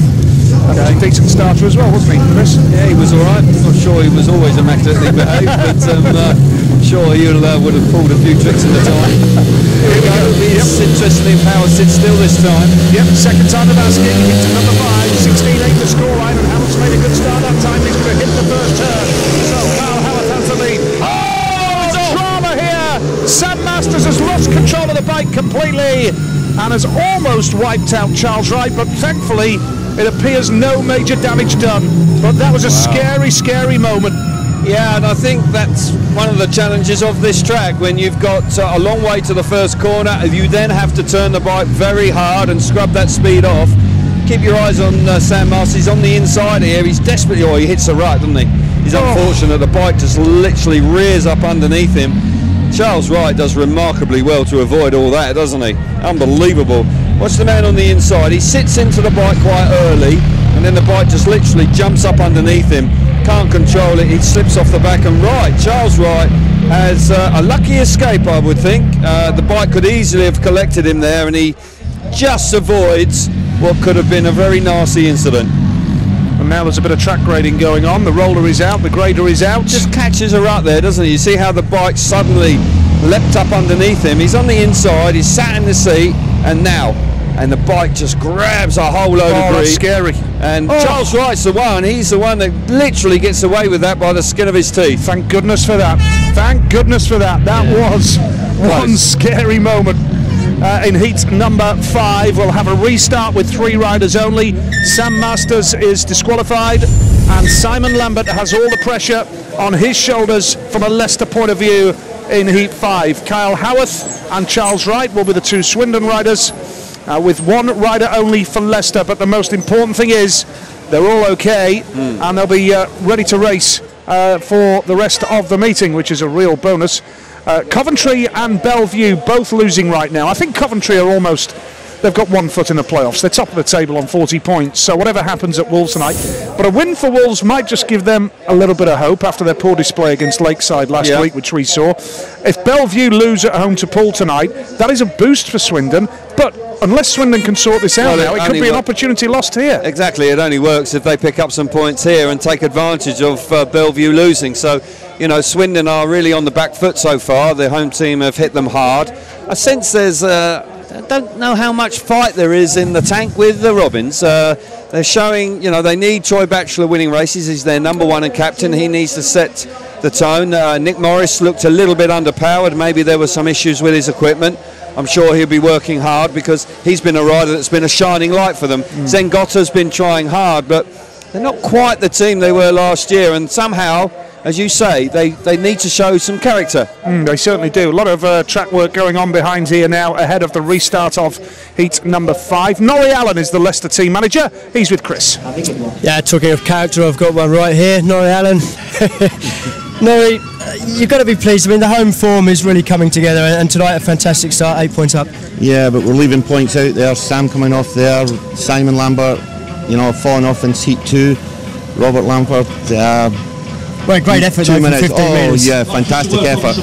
And was a decent starter as well, wasn't he, Chris? Yeah, he was all right. I'm not sure he was always immaculately behaved, but I'm sure he would have pulled a few tricks at the time. Here we go. It's interesting how Howard sits still this time. Yep, second time of asking, into number 5, 16-8 the scoreline, and Howard's made a good start that time. He's going to hit the first turn. So Carl Howarth has the lead. Oh, drama here! Sam Masters has lost control of the bike completely and has almost wiped out Charles Wright, but thankfully it appears no major damage done. But that was a scary, scary moment. Yeah, and I think that's one of the challenges of this track. When you've got a long way to the first corner, you then have to turn the bike very hard and scrub that speed off. Keep your eyes on Sam Masters. He's on the inside here. He's desperately, he hits the right, doesn't he? He's unfortunate. The bike just literally rears up underneath him. Charles Wright does remarkably well to avoid all that, doesn't he? Unbelievable. Watch the man on the inside. He sits into the bike quite early, and then the bike just literally jumps up underneath him. Can't control it. He slips off the back, and Charles Wright has a lucky escape, I would think. The bike could easily have collected him there, and he just avoids what could have been a very nasty incident. And now there's a bit of track grading going on. The roller is out, the grader is out. Just catches her up there, doesn't he? You see how the bike suddenly leapt up underneath him. He's on the inside, he's sat in the seat, and the bike just grabs a whole load of that's scary. And Charles Wright's the one. He's the one that literally gets away with that by the skin of his teeth. Thank goodness for that. Thank goodness for that. That was one scary moment. In heat number 5, we'll have a restart with 3 riders only. Sam Masters is disqualified, and Simon Lambert has all the pressure on his shoulders from a Leicester point of view in Heat 5. Kyle Howarth and Charles Wright will be the two Swindon riders, with one rider only for Leicester. But the most important thing is they're all okay, and they'll be ready to race for the rest of the meeting, which is a real bonus. Coventry and Bellevue both losing right now. I think Coventry are almost... They've got 1 foot in the playoffs. They're top of the table on 40 points. So whatever happens at Wolves tonight. But a win for Wolves might just give them a little bit of hope after their poor display against Lakeside last week, which we saw. If Bellevue lose at home to Poole tonight, that is a boost for Swindon. But unless Swindon can sort this out now, it could be an opportunity lost here. Exactly. It only works if they pick up some points here and take advantage of Bellevue losing. So, you know, Swindon are really on the back foot so far. The home team have hit them hard. I sense there's... I don't know how much fight there is in the tank with the Robins. They're showing, you know, they need Troy Batchelor winning races. He's their #1 and captain. He needs to set the tone. Nick Morris looked a little bit underpowered. Maybe there were some issues with his equipment. I'm sure he'll be working hard because he's been a rider that's been a shining light for them. Zengotta's been trying hard, but they're not quite the team they were last year. And somehow, as you say, they need to show some character. They certainly do. A lot of track work going on behind here now ahead of the restart of heat number 5. Norrie Allen is the Leicester team manager. He's with Chris. Yeah, talking of character, I've got one right here. Norrie Allen. Norrie, you've got to be pleased. I mean, the home form is really coming together, and tonight a fantastic start, 8 points up. Yeah, but we're leaving points out there. Sam coming off there, Simon Lambert, you know, falling off in heat 2. Robert Lampard. Well, great effort. 2 minutes. 15 minutes. Yeah, fantastic effort.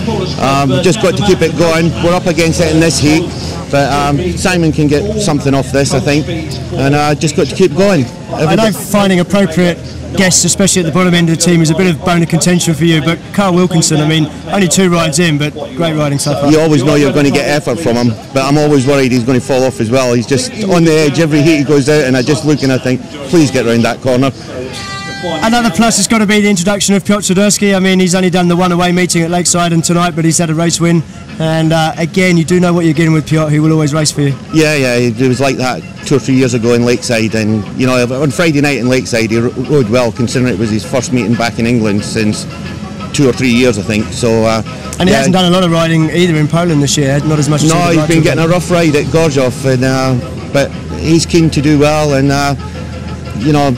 Just got to keep it going. We're up against it in this heat, but Simon can get something off this, I think, and just got to keep going. I know finding appropriate guests, especially at the bottom end of the team, is a bit of bone of contention for you, but Carl Wilkinson, I mean, only 2 rides in, but great riding so far. You always know you're going to get effort from him, but I'm always worried he's going to fall off as well. He's just on the edge every heat he goes out, and I just look and I think, please get round that corner. Another plus has got to be the introduction of Piotr Sadurski. I mean, he's only done the one away meeting at Lakeside and tonight, but he's had a race win. And again, you do know what you're getting with Piotr. He will always race for you. Yeah, it was like that 2 or 3 years ago in Lakeside. And, you know, on Friday night in Lakeside, he rode well, considering it was his first meeting back in England since 2 or 3 years, I think. So, and he hasn't done a lot of riding either in Poland this year, not as much as no, he's been getting a rough ride at Gorzow, and, but he's keen to do well, and, you know,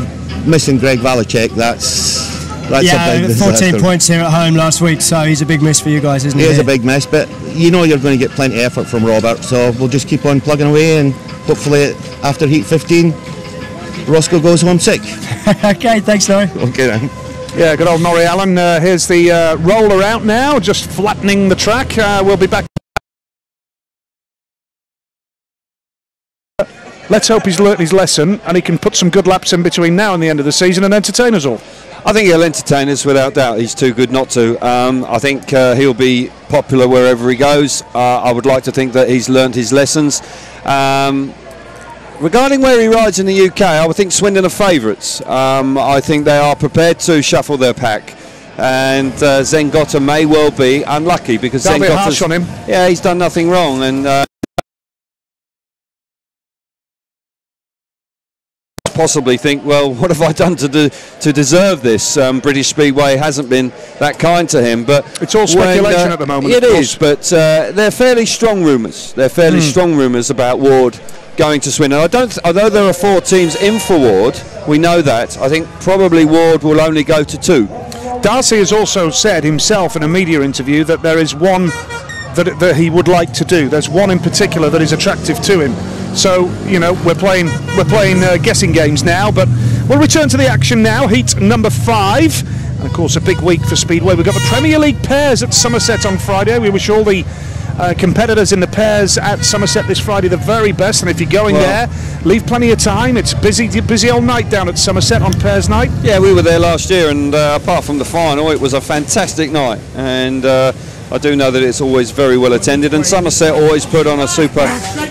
missing Greg Valacek, that's a big 14 points here at home last week, so he's a big miss for you guys, isn't he? He is a big miss, but you know you're going to get plenty of effort from Robert, so we'll just keep on plugging away, and hopefully after heat 15 Roscoe goes home sick. Okay, thanks Norrie. Okay then. Yeah, good old Norrie Allen. Here's the roller out now, just flattening the track. We'll be back. Let's hope he's learnt his lesson and he can put some good laps in between now and the end of the season and entertain us all. I think he'll entertain us without doubt. He's too good not to. I think he'll be popular wherever he goes. I would like to think that he's learnt his lessons. Regarding where he rides in the UK, I would think Swindon are favourites. I think they are prepared to shuffle their pack. And Zengotta may well be unlucky because That'll be harsh on him. Yeah, he's done nothing wrong, and possibly think, well, what have I done to deserve this? British Speedway hasn't been that kind to him, but it's all speculation at the moment. It is, but they're fairly strong rumours. They're fairly strong rumours about Ward going to Swindon. Although there are 4 teams in for Ward, we know that. I think probably Ward will only go to 2. Darcy has also said himself in a media interview that there is one that he would like to do. There's one in particular that is attractive to him. So, you know, we're playing guessing games now, but we'll return to the action now. Heat number 5, and of course a big week for Speedway. We've got the Premier League pairs at Somerset on Friday. We wish all the competitors in the pairs at Somerset this Friday the very best, and if you're going there, leave plenty of time. It's busy all night down at Somerset on pairs night. Yeah, we were there last year, and apart from the final, it was a fantastic night, and I do know that it's always very well attended, and Somerset always put on a super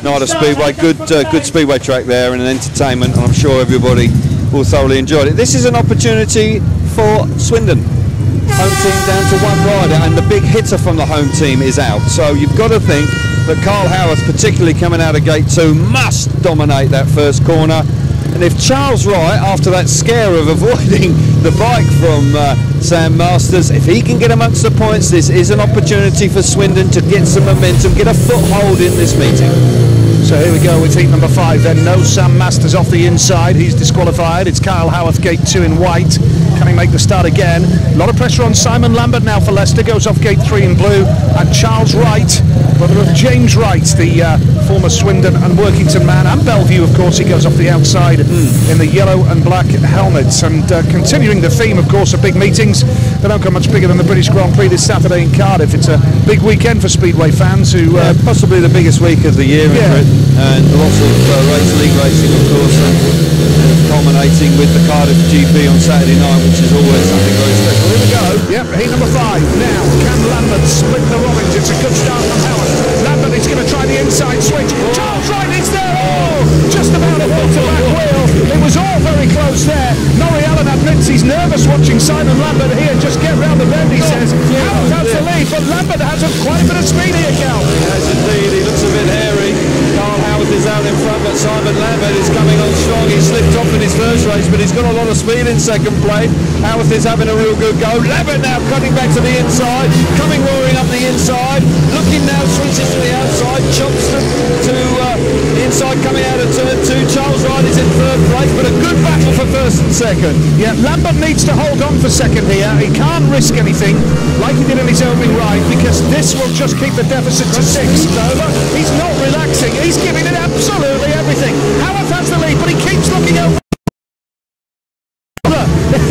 night of Speedway. Good Speedway track there and an entertainment, and I'm sure everybody will thoroughly enjoy it. This is an opportunity for Swindon. Home team down to 1 rider, and the big hitter from the home team is out. So you've got to think that Carl Howarth, particularly coming out of gate 2, must dominate that first corner. And if Charles Wright, after that scare of avoiding the bike from Sam Masters, if he can get amongst the points, this is an opportunity for Swindon to get some momentum, get a foothold in this meeting. So here we go with heat number 5 then. No Sam Masters off the inside, he's disqualified. It's Kyle Howarth, gate 2 in white. Can he make the start again? A lot of pressure on Simon Lambert now for Leicester, goes off gate 3 in blue. And Charles Wright, brother of James Wright, the former Swindon and Workington man, and Bellevue of course, he goes off the outside in the yellow and black helmets. And continuing the theme of course of big meetings, they don't come much bigger than the British Grand Prix this Saturday in Cardiff. It's a big weekend for Speedway fans who... possibly the biggest week of the year in Britain. And lots of league racing, of course, culminating with the Cardiff GP on Saturday night, which is always something very special. Here we go. Yep, heat number 5 now. Can Lambert split the Robins? It's a good start from Howard. Lambert is going to try the inside switch. Charles Wright is there. Oh, just about a foot to back wheel. It was all very close there. Norrie Allen admits he's nervous watching Simon Lambert here. Just get round the bend, he says. Howard has the lead, but Lambert has quite a bit of speed here, Cal. Yes, indeed. He looks a bit hairy. Carl Howarth is out in front, but Simon Lambert is coming on strong. He slipped off in his first race, but he's got a lot of speed in second place. Howarth is having a real good go. Lambert now cutting back to the inside, coming roaring up the inside, looking now, switches to the outside, chomps to the inside coming out of turn 2. Charles Wright is in third place, but a good battle for first and second. Yeah, Lambert needs to hold on for second here. He can't risk anything like he did in his opening ride, because this will just keep the deficit to 6. He's not relaxing. He's giving it absolutely everything. Howarth has the lead, but he keeps looking over.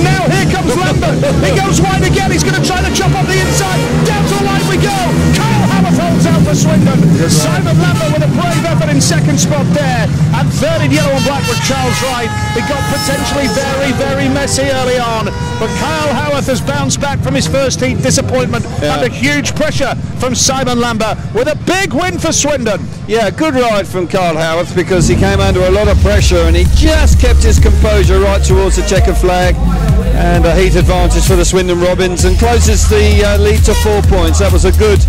Now here comes Lambert. He goes wide again. He's going to try to chop up the inside. Down to the line we go. Kyle Howarth holds out for Swindon. Simon Lambert with a brave effort in second spot there. And third in yellow and black with Charles Wright. It got potentially very, very messy early on. But Kyle Howarth has bounced back from his first heat disappointment under huge pressure from Simon Lambert with a big win for Swindon. Yeah, good ride from Kyle Howarth, because he came under a lot of pressure and he just kept his composure right towards the checkered flag. And a heat advantage for the Swindon Robins, and closes the lead to 4 points. That was a good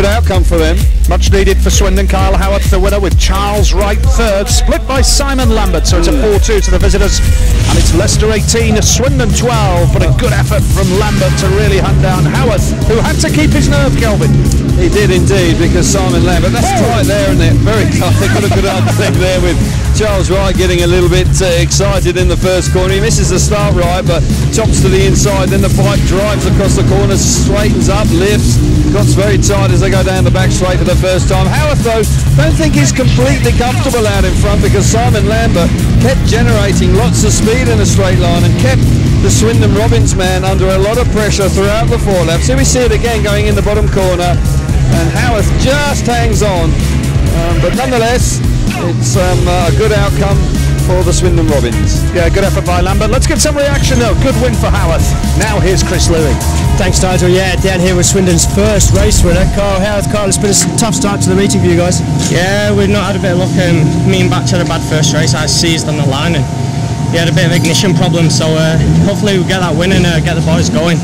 outcome for them. Much needed for Swindon. Kyle Howarth the winner, with Charles Wright third, split by Simon Lambert. So it's a 4-2 to the visitors, and it's Leicester 18, Swindon 12. But a good effort from Lambert to really hunt down Howarth, who had to keep his nerve, Kelvin. He did indeed, because Simon Lambert, that's tight there, isn't it? Very tight. They got a good thing there with Charles Wright getting a little bit excited in the first corner. He misses the start right, but chops to the inside. Then the bike drives across the corner, straightens up, lifts. Got very tight as they go down the back straight for the first time. Howarth, though, don't think he's completely comfortable out in front, because Simon Lambert kept generating lots of speed in a straight line and kept the Swindon Robins man under a lot of pressure throughout the 4 laps. Here we see it again going in the bottom corner, and Howarth just hangs on. But nonetheless, it's a good outcome for the Swindon Robins. Yeah, good effort by Lambert. Let's get some reaction though. Good win for Howarth. Now here's Chris Louis. Thanks, Nigel. Yeah, down here with Swindon's first race winner, Kyle Howarth. Kyle, it's been a tough start to the meeting for you guys. Yeah, we've not had a bit of luck. Me and Batch had a bad first race. I seized on the line and he had a bit of ignition problem, so hopefully we'll get that win and get the boys going.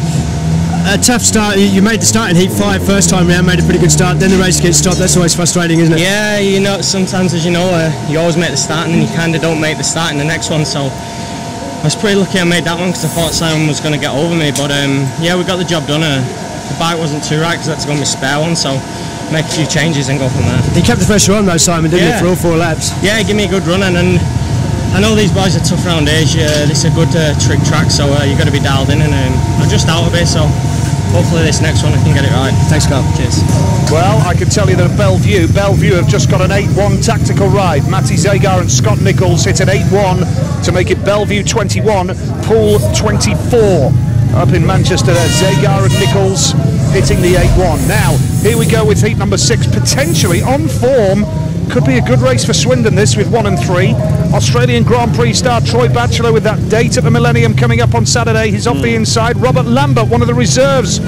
A tough start. You made the start in heat 5 first time round, made a pretty good start, then the race gets stopped. That's always frustrating, isn't it? Yeah, you know, sometimes, as you know, you always make the start and then you kind of don't make the start in the next one, so I was pretty lucky I made that one, because I thought Simon was going to get over me, but yeah, we got the job done. The bike wasn't too right because I had to go on my spare one, so make a few changes and go from there. He kept the pressure on though, Simon, didn't he, for all 4 laps? Yeah, he gave me a good run, and I know these boys are tough round age. This is a good trick track, so you've got to be dialed in, and I'm just out of it, so hopefully this next one I can get it right. Thanks, Carl. Cheers. Well, I can tell you that at Bellevue have just got an 8-1 tactical ride. Matty Zagar and Scott Nichols hit an 8-1 to make it Bellevue 21, Poole 24. Up in Manchester there, Zagar and Nichols hitting the 8-1. Now, here we go with heat number 6, potentially on form. Could be a good race for Swindon this, with 1 and 3. Australian Grand Prix star Troy Batchelor with that date at the Millennium coming up on Saturday. He's off the inside. Robert Lambert, one of the reserves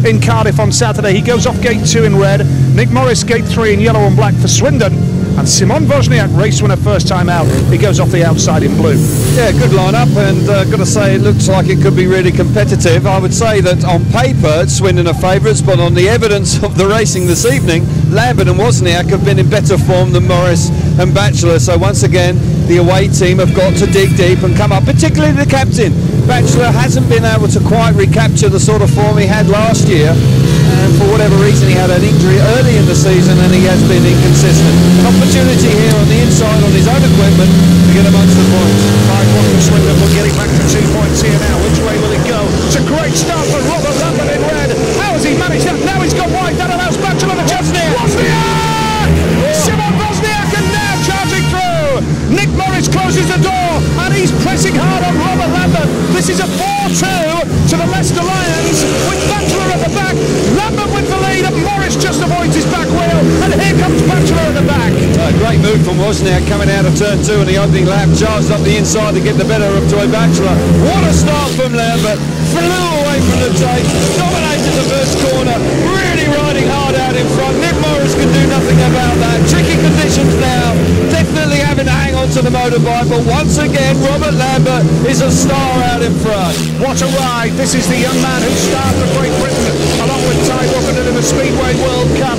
in Cardiff on Saturday. He goes off gate 2 in red. Nick Morris gate 3 in yellow and black for Swindon. and Simon Wozniak, race winner first time out. He goes off the outside in blue. Yeah, good lineup, and got to say it looks like it could be really competitive. I would say that on paper Swindon are favourites, but on the evidence of the racing this evening, Lambert and Wozniak have been in better form than Morris and Batchelor. So once again, the away team have got to dig deep and come up, particularly the captain. Batchelor hasn't been able to quite recapture the sort of form he had last year, and for whatever reason he had an injury early in the season and he has been inconsistent. An opportunity here on the inside on his own equipment to get amongst the points. 5-1 for Swindon, we're getting back to 2 points here now. Which way will it go? It's a great start for Robert Lambert in red. How has he managed that? Now he's got wide, that allows Batchelor to chance. Wozniak! Simon Wozniak and now charging through. Nick Morris closes the door and he's pressing hard on Robert Lambert. This is a 4-2 to the Leicester Lions with Batchelor at the back. Lambert with the lead and Morris just avoids his back wheel, and here comes Batchelor at the back. Great move from Wozniak coming out of turn 2 in the opening lap, charged up the inside to get the better of Troy Batchelor. What a start from Lambert, flew away from the tape, dominated the first corner, really riding hard out in front. Nick Morris can do nothing about that. Tricky conditions now, definitely having to hang on to the motorbike, but once again Robert Lambert is a star out in front. What a ride. This is the young man who starred for Great Britain along with Ty Buchanan in the Speedway World Cup.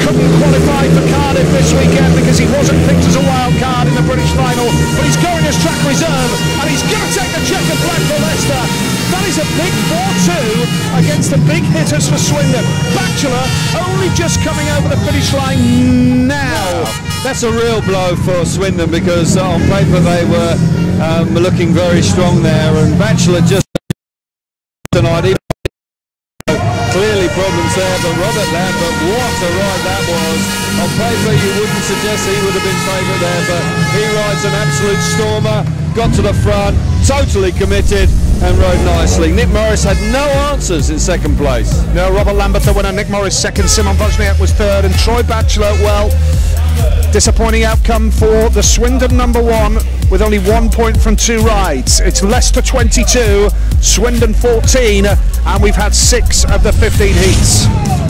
Couldn't qualify for Cardiff this weekend because he wasn't picked as a wild card in the British final, but he's going as track reserve and he's going to take the checkered flag for Leicester. That is a big 4-2 against the big hitters for Swindon. Batchelor only just coming over the finish line now. That's a real blow for Swindon because on paper they were looking very strong there, and Batchelor just tonight. Clearly problems there, but Robert Lambert, what a ride that was. On paper you wouldn't suggest he would have been favourite there, but he rides an absolute stormer, got to the front, totally committed and rode nicely. Nick Morris had no answers in second place. No, Robert Lambert the winner, Nick Morris second, Simon Wozniak was third, and Troy Batchelor, well, disappointing outcome for the Swindon number 1 with only 1 point from 2 rides. It's Leicester 22, Swindon 14, and we've had 6 of the 15 heats.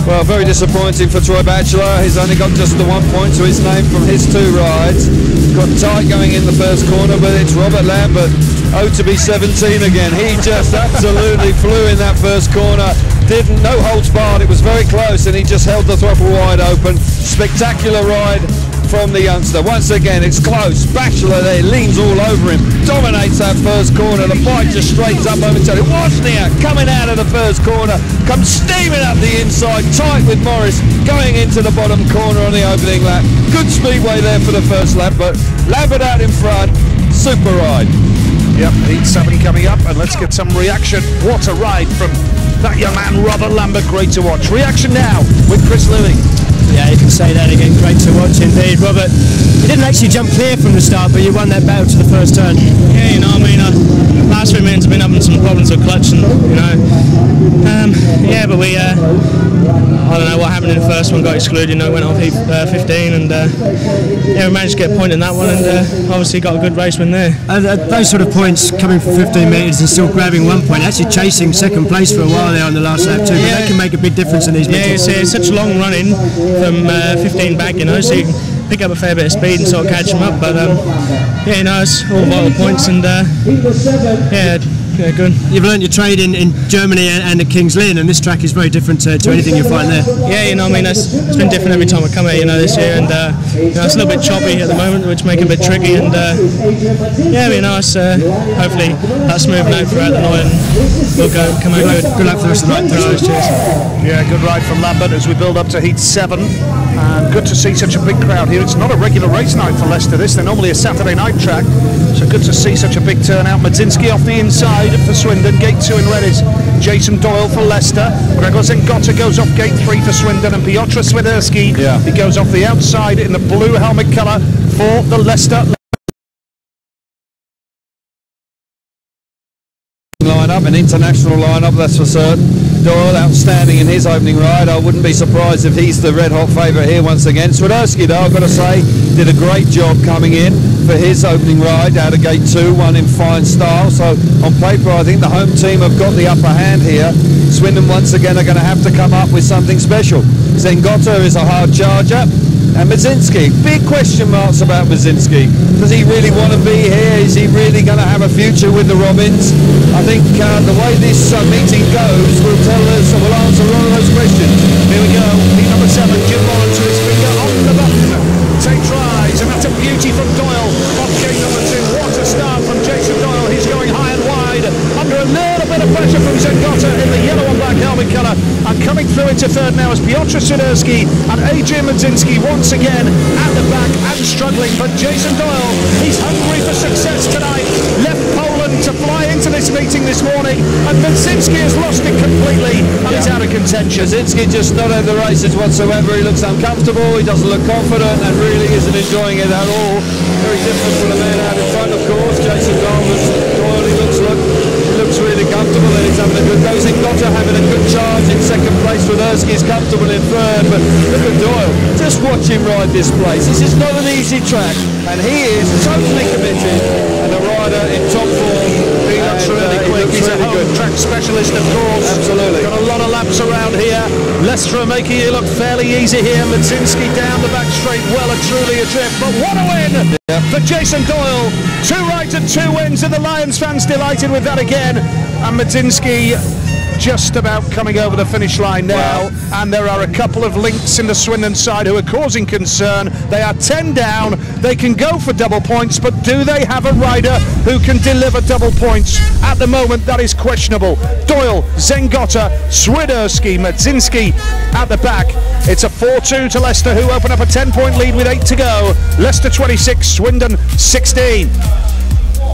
Well, very disappointing for Troy Batchelor. He's only got just the 1 point to his name from his 2 rides. Got tight going in the first corner, but it's Robert Lambert. Oh, to be 17 again. He just absolutely flew in that first corner. Didn't, no holds barred. It was very close, and he just held the throttle wide open. Spectacular ride from the youngster. Once again, it's close. Batchelor there leans all over him, dominates that first corner. The bike just straights up momentarily. Wozniak coming out of the first corner, comes steaming up the inside, tight with Morris, going into the bottom corner on the opening lap. Good speedway there for the first lap, but Lambert out in front. Super ride. Yep, heat 7 coming up, and let's get some reaction. What a ride from that young man, Robert Lambert. Great to watch. Reaction now with Chris Louis. Yeah, you can say that again. Great to watch indeed, Robert. You didn't actually jump clear from the start, but you won that battle to the first turn. Yeah, you know, I mean, last 3 minutes I've been having some problems with clutch, and you know, yeah, but we, I don't know what happened in the first one, got excluded, you know, went off 15, and yeah, we managed to get a point in that one, and obviously got a good race win there. Those sort of points coming from 15 metres and still grabbing 1 point, actually chasing second place for a while there on the last lap too, but that can make a big difference in these meetings. Yeah, it's such a long run in from 15 back, you know, so you can pick up a fair bit of speed and sort of catch them up, but yeah, you know, it's all vital points, and yeah, good. You've learnt your trade in Germany and at King's Lynn, and this track is very different to anything you'll find there. Yeah, you know, I mean, it's been different every time I come here, you know, this year, and you know, it's a little bit choppy at the moment, which make it a bit tricky, and yeah, you know, it's hopefully that's smoothing out throughout the night, and we'll come out good. Good luck for the rest of the night. Cheers. Yeah, good ride from Lambert as we build up to heat 7, and good to see such a big crowd here. It's not a regular race night for Leicester, they're normally a Saturday night track, so good to see such a big turnout. Madzinski off the inside for Swindon, gate 2 in red is Jason Doyle for Leicester. Gregor Zengotta goes off gate 3 for Swindon, and Piotr Swiderski, he goes off the outside in the blue helmet colour for the Leicester lineup, an international lineup, that's for certain. Doyle outstanding in his opening ride. I wouldn't be surprised if he's the red hot favourite here once again. Swiderski, though, I've got to say, did a great job coming in for his opening ride out of gate 2, won in fine style. So on paper I think the home team have got the upper hand here. Swindon once again are going to have to come up with something special. Zengotta is a hard charger, And Madzinski, big question marks about Madzinski. Does he really want to be here? Is he really going to have a future with the Robins? I think the way this meeting goes will tell us, will answer a lot of those questions. Here we go, heat number 7, Jim Wallen to his finger on the button. Takes rise, and that's a beauty from Doyle. On gate number 2, what a start from Jason Doyle. He's going high and wide, under a little bit of pressure from Zengotta in the yellow and black helmet colour. And coming through into third now is Piotr Swiderski and AJ Madzinski once again at the back and struggling. But Jason Doyle, he's hungry for success tonight. Left Poland to fly into this meeting this morning, and Madzinski has lost it completely and he's out of contention. Madzinski just not in the races whatsoever. He looks uncomfortable, he doesn't look confident, and really isn't enjoying it at all. Very different from the man out in front, of course. Jason Doyle, he looks really comfortable and he's having a good go. Zengotta having a good charge in second place. Swiderski's comfortable in third, but look at Doyle. Just watch him ride this place. This is not an easy track, and he is totally committed and a rider in top form. He looks really quick. He's a home track specialist, of course. Absolutely. Got a lot of laps around here. Leicester are making it look fairly easy here. Madzinski down the back straight, well and truly adrift. But what a win for Jason Doyle. 2 rides and 2 wins, and the Lions fans delighted with that again. And Madzinski just about coming over the finish line now, and there are a couple of links in the Swindon side who are causing concern. They are 10 down, they can go for double points, but do they have a rider who can deliver double points? At the moment, that is questionable. Doyle, Zengotta, Swiderski, Madzinski at the back. It's a 4-2 to Leicester, who open up a 10-point lead with 8 to go. Leicester 26, Swindon 16.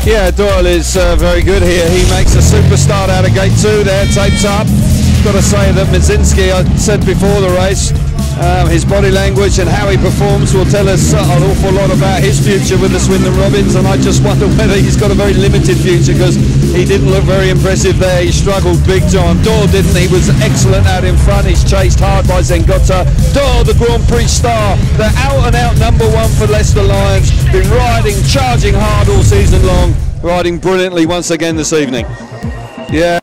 Yeah, Doyle is very good here. He makes a super start out of gate 2 there, tapes up. Got to say that Madzinski, I said before the race, his body language and how he performs will tell us an awful lot about his future with the Swindon Robins, and I just wonder whether he's got a very limited future, because he didn't look very impressive there. He struggled big time. Doyle didn't. He was excellent out in front. He's chased hard by Zengotta. Doyle, the Grand Prix star, the out-and-out number 1 for Leicester Lions, been riding, charging hard all season long, riding brilliantly once again this evening. Yeah.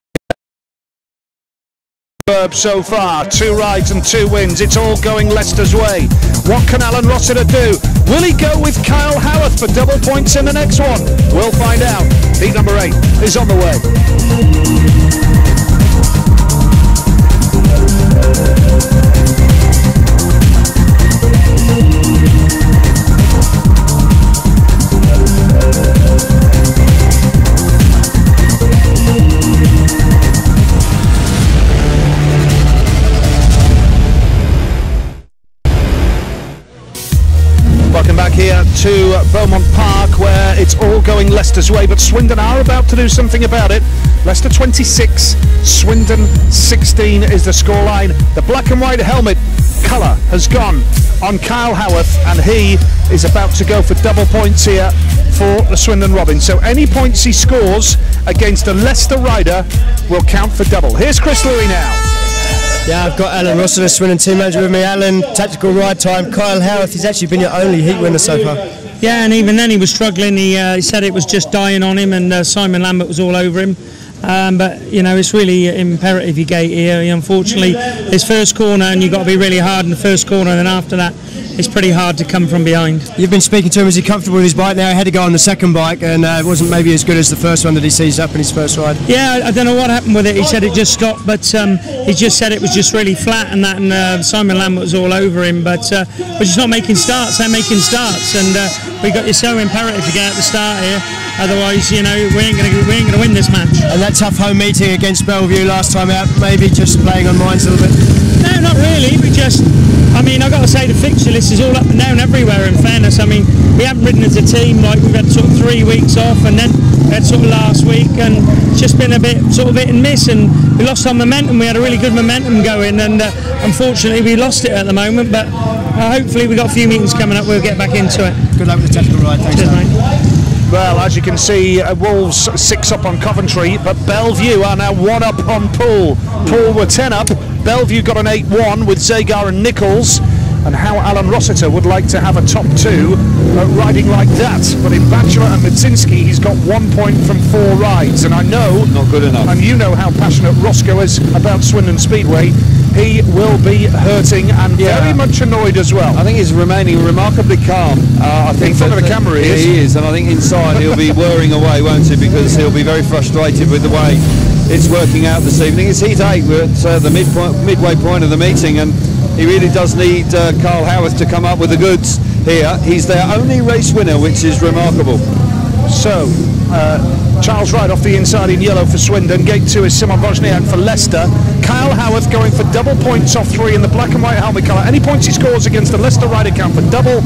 So far, 2 rides and 2 wins. It's all going Leicester's way. What can Alan Rossiter do? Will he go with Kyle Howarth for double points in the next one? We'll find out. Heat number 8 is on the way. Welcome back here to Beaumont Park, where it's all going Leicester's way, but Swindon are about to do something about it. Leicester 26, Swindon 16 is the scoreline. The black and white helmet colour has gone on Kyle Howarth, and he is about to go for double points here for the Swindon Robins. So any points he scores against a Leicester rider will count for double. Here's Chris Louis now. Yeah, I've got Alan Rossiter, Swindon team manager with me. Alan, tactical ride time. Kyle Howarth, he's actually been your only heat winner so far. Yeah, and even then he was struggling. He said it was just dying on him, and Simon Lambert was all over him. But you know, it's really imperative you gate here. Unfortunately, his first corner, and you've got to be really hard in the first corner, and then after that it's pretty hard to come from behind. You've been speaking to him. Is he comfortable with his bike now? He had to go on the second bike, and it wasn't maybe as good as the first one that he seized up in his first ride. Yeah, I don't know what happened with it. He said it just stopped, but he just said it was just really flat and that, and Simon Lambert was all over him. But we're just not making starts. They're making starts, and it's so imperative to get at the start here. Otherwise, you know, we ain't gonna win this match. And that tough home meeting against Bellevue last time out, maybe just playing on minds a little bit. No, not really. I mean, I've got to say the fixture list is all up and down everywhere, in fairness. I mean, we haven't ridden as a team. Like, we've had sort of 3 weeks off, and then we had sort of last week, and it's just been a bit sort of hit and miss, and we lost our momentum. We had a really good momentum going, and unfortunately we lost it at the moment, but hopefully we've got a few meetings coming up, we'll get back into it. Good luck with the tactical ride. Thanks, cheers, mate. Well, as you can see, Wolves 6 up on Coventry, but Bellevue are now 1 up on Poole. Poole were 10 up. Bellevue got an 8-1 with Zagar and Nichols. And how Alan Rossiter would like to have a top 2 riding like that. But in Bachelor and Madzinski, he's got 1 point from 4 rides. And I know, not good enough. And you know how passionate Roscoe is about Swindon Speedway. he will be hurting and very much annoyed as well. I think he's remaining remarkably calm. I think in front of the camera he is, and I think inside he'll be whirring away, won't he? Because he'll be very frustrated with the way it's working out this evening. It's heat 8, we're at the midway point of the meeting, and he really does need Carl Howarth to come up with the goods here. He's their only race winner, which is remarkable. So, Charles Wright off the inside in yellow for Swindon. Gate 2 is Simon Wozniak for Leicester. Kyle Howarth going for double points off 3 in the black and white helmet colour. Any points he scores against the Leicester rider count for double.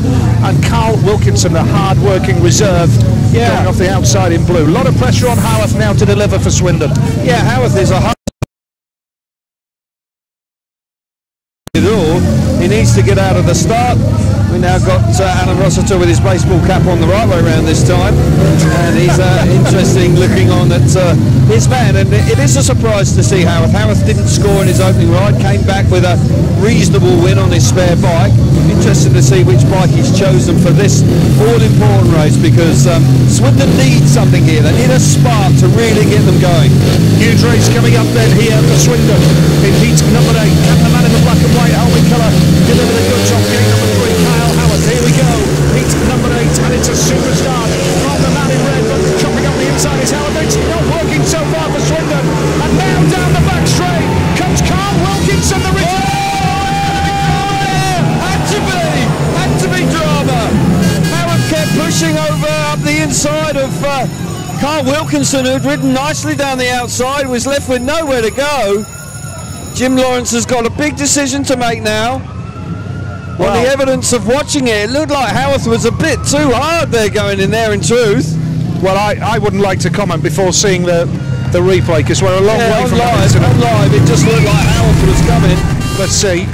And Carl Wilkinson, the hard-working reserve, going off the outside in blue. A lot of pressure on Howarth now to deliver for Swindon. Yeah, Howarth is a hard he needs to get out of the start. We now got Alan Rossiter with his baseball cap on the right way around this time, and he's interesting looking on at his man, and it is a surprise to see Howarth. Howarth didn't score in his opening ride, came back with a reasonable win on his spare bike. Interesting to see which bike he's chosen for this all-important race, because Swindon needs something here. They need a spark to really get them going. Huge race coming up then here for Swindon in heat number 8. Can the man in the black and white helmet colour deliver the goods off gate number 3, Kyle Howarth? Here we go, heat number 8, and it's a super start from the man in red, but chopping up the inside is Howarth. It's not working so far for Swindon, and now down the back straight comes Carl Wilkinson, the return. Had to be drama. Howarth kept pushing over up the inside of Carl Wilkinson, who'd ridden nicely down the outside, was left with nowhere to go. Jim Lawrence has got a big decision to make now. On the evidence of watching it, it looked like Howarth was a bit too hard there going in there, in truth. Well, I wouldn't like to comment before seeing the replay, because we're a long way from on live, it just looked like Howarth was coming. Let's see.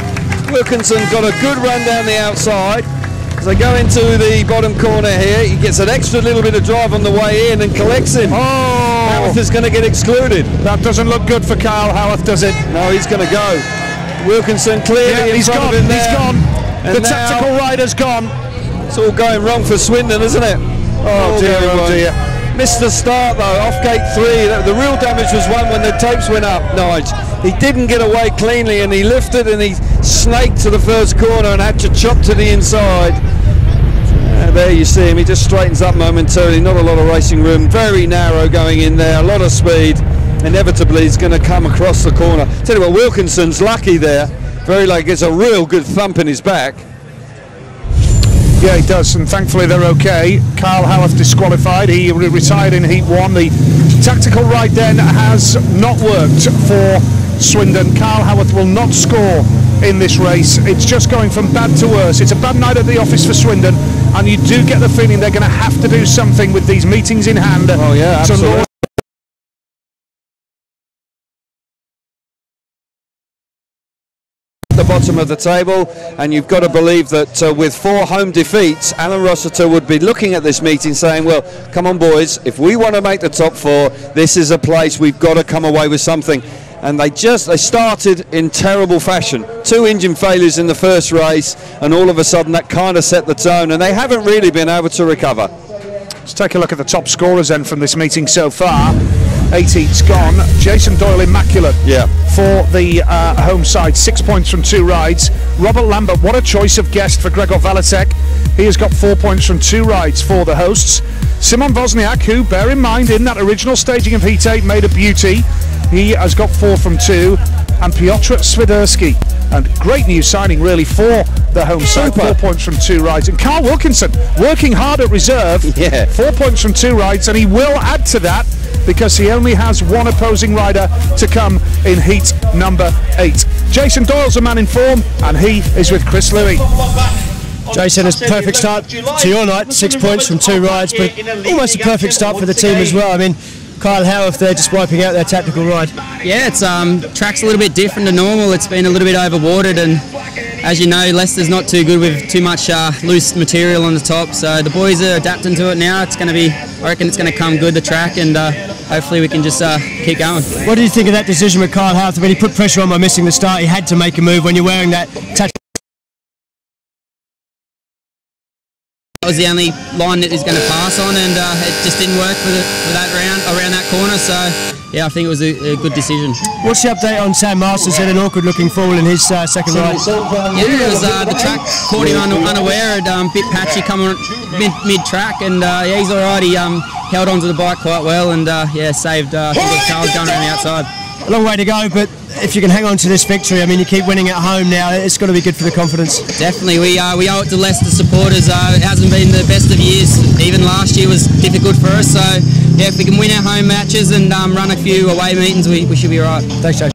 Wilkinson got a good run down the outside. As they go into the bottom corner here, he gets an extra little bit of drive on the way in and collects him. Oh! Howarth is going to get excluded. That doesn't look good for Kyle Howarth, does it? No, he's going to go. Wilkinson clearly in front of him there. He's gone. And the tactical rider's gone. It's all going wrong for Swindon, isn't it? Oh dear, oh dear. Missed the start though, off gate 3. The real damage was won when the tapes went up, Nige. He didn't get away cleanly, and he lifted and he snaked to the first corner and had to chop to the inside. There you see him, he just straightens up momentarily, not a lot of racing room, very narrow going in there, a lot of speed. Inevitably he's going to come across the corner. Tell you what, Wilkinson's lucky there, very lucky, gets a real good thump in his back. Yeah, he does, and thankfully they're okay. Kyle Howarth disqualified, he retired in heat 1. The tactical ride then has not worked for Swindon. Kyle Howarth will not score in this race. It's just going from bad to worse. It's a bad night at the office for Swindon, and you do get the feeling they're going to have to do something with these meetings in hand. Oh yeah, absolutely. The bottom of the table, and you've got to believe that with 4 home defeats, Alan Rossiter would be looking at this meeting saying, well, come on boys, if we want to make the top 4, this is a place we've got to come away with something. And they started in terrible fashion. 2 engine failures in the first race, and all of a sudden that kind of set the tone, and they haven't really been able to recover. Let's take a look at the top scorers then from this meeting so far. 8 heats gone. Jason Doyle immaculate for the home side. 6 points from 2 rides. Robert Lambert, what a choice of guest for Gregor Valasek. He has got 4 points from 2 rides for the hosts. Simon Wozniak, who, bear in mind, in that original staging of heat 8 made a beauty. He has got 4 from 2. And Piotr Swiderski, and great new signing really for the home side. 4 points from 2 rides. And Carl Wilkinson working hard at reserve. 4 points from 2 rides, and he will add to that because he only has 1 opposing rider to come in heat number 8. Jason Doyle's a man in form, and he is with Chris Louis. Jason, it's a perfect start to your night. 6 points from 2 rides, but almost a perfect start for the team as well. I mean, Kyle Howarth there just wiping out their tactical ride. Yeah, it's track's a little bit different to normal. It's been a little bit overwatered, and as you know, Leicester's not too good with too much loose material on the top. So the boys are adapting to it now. It's going to be, I reckon, it's going to come good, the track, and hopefully we can just keep going. What do you think of that decision with Kyle Howarth? I mean, he put pressure on by missing the start. He had to make a move when you're wearing that tactical. That was the only line that he's going to pass on, and it just didn't work for that round around that corner. So yeah, I think it was a good decision. What's the update on Sam Masters? Had an awkward-looking fall in his second ride. Yeah, it was the track caught him unaware, a bit patchy coming mid-track, and yeah, he's all right. He held onto the bike quite well, and yeah, saved Charles going around the outside. A long way to go, but if you can hang on to this victory, I mean, you keep winning at home now, it's got to be good for the confidence. Definitely, we owe it to Leicester supporters. It hasn't been the best of years. Even last year was difficult for us, so yeah, if we can win our home matches and run a few away meetings, we should be right. Thanks, Joe.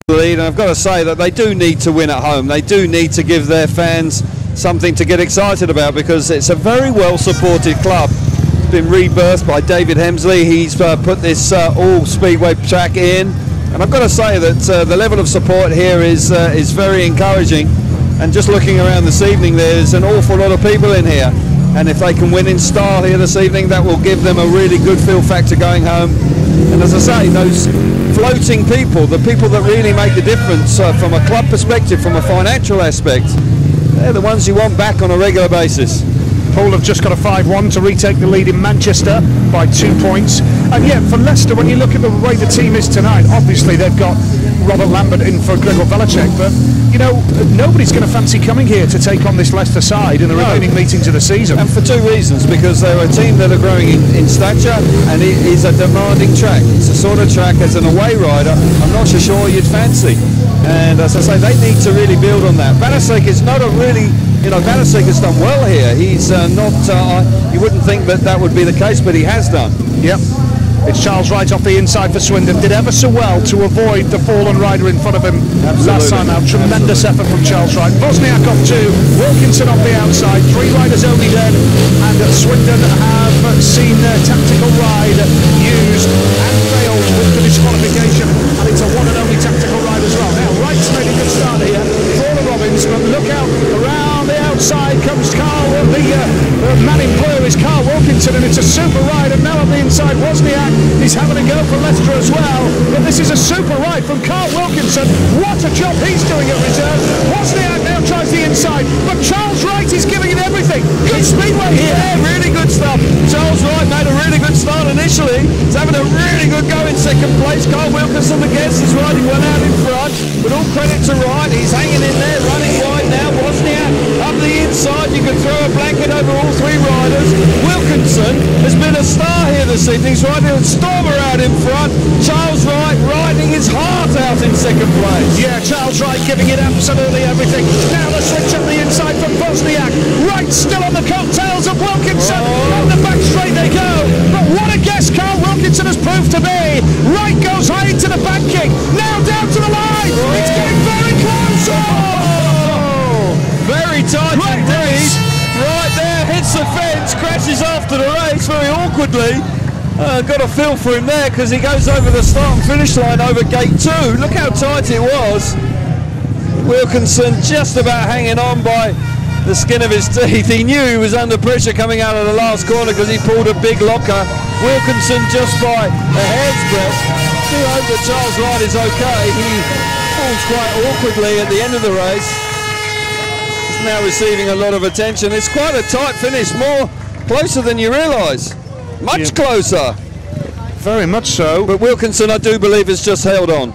And I've got to say that they do need to win at home. They do need to give their fans something to get excited about, because it's a very well supported club. It's been rebirthed by David Hemsley. He's put this all Speedway track in, and I've got to say that the level of support here is very encouraging. And just looking around this evening, there's an awful lot of people in here, and if they can win in style here this evening, that will give them a really good feel factor going home. And as I say, those floating people, the people that really make the difference from a club perspective, from a financial aspect, they're the ones you want back on a regular basis. Hull have just got a 5-1 to retake the lead in Manchester by 2 points. And yeah, for Leicester, when you look at the way the team is tonight, obviously they've got Robert Lambert in for Gregor Velicek, but you know, nobody's going to fancy coming here to take on this Leicester side in the remaining meetings of the season. And for two reasons: because they're a team that are growing in stature, and it is a demanding track. It's a sort of track as an away rider I'm not so sure you'd fancy. And as I say, they need to really build on that. Velicek is not a really, you know, Velicek has done well here. He's not, you wouldn't think that would be the case, but he has done. Yep. It's Charles Wright off the inside for Swindon. Did ever so well to avoid the fallen rider in front of him last time out. Tremendous effort from Charles Wright. Wozniak off 2, Wilkinson off the outside. 3 riders only then, and Swindon have seen their tactical ride used and failed with the disqualification, and it's a one and only tactical ride as well. Now Wright's made a good start here for the Robins, but look out, around the outside comes Carl. The man in blue is Carl Wilkinson, and it's a super ride, and now on the inside Wozniak is having a go for Leicester as well, but this is a super ride from Carl Wilkinson. What a job he's doing at reserve. Wozniak now tries the inside, but Charles Wright is giving it everything. Good Speedway here. Yeah, really good stuff. Charles Wright made a really good start initially. He's having a really good go in second place. Carl Wilkinson, the guest, is riding well out in front, but all credit to Wright. He's hanging in there, running wide now. Wozniak up the inside. You can throw a blanket over all 3 riders. Wilkinson has been a star here this evening. He's riding a Stormer out in front. Charles Wright riding his heart out in second place. Yeah, Charles Wright giving it absolutely everything. Now the switch up the inside from Wozniak. Wright still on the coattails of Wilkinson. On the back straight they go. But what a guess Carl Wilkinson has proved to be. Wright goes high into the back kick. Now down to the line. It's getting very close. Oh! Very tight indeed. Right there, hits the fence, crashes after the race very awkwardly. Got a feel for him there, because he goes over the start and finish line over gate 2. Look how tight it was. Wilkinson just about hanging on by the skin of his teeth. He knew he was under pressure coming out of the last corner because he pulled a big locker. Wilkinson just by a hair's breadth. Do hope that Charles Wright is okay. He falls quite awkwardly at the end of the race. He's now receiving a lot of attention. It's quite a tight finish, more closer than you realise. Much closer. Very much so. But Wilkinson, I do believe, has just held on.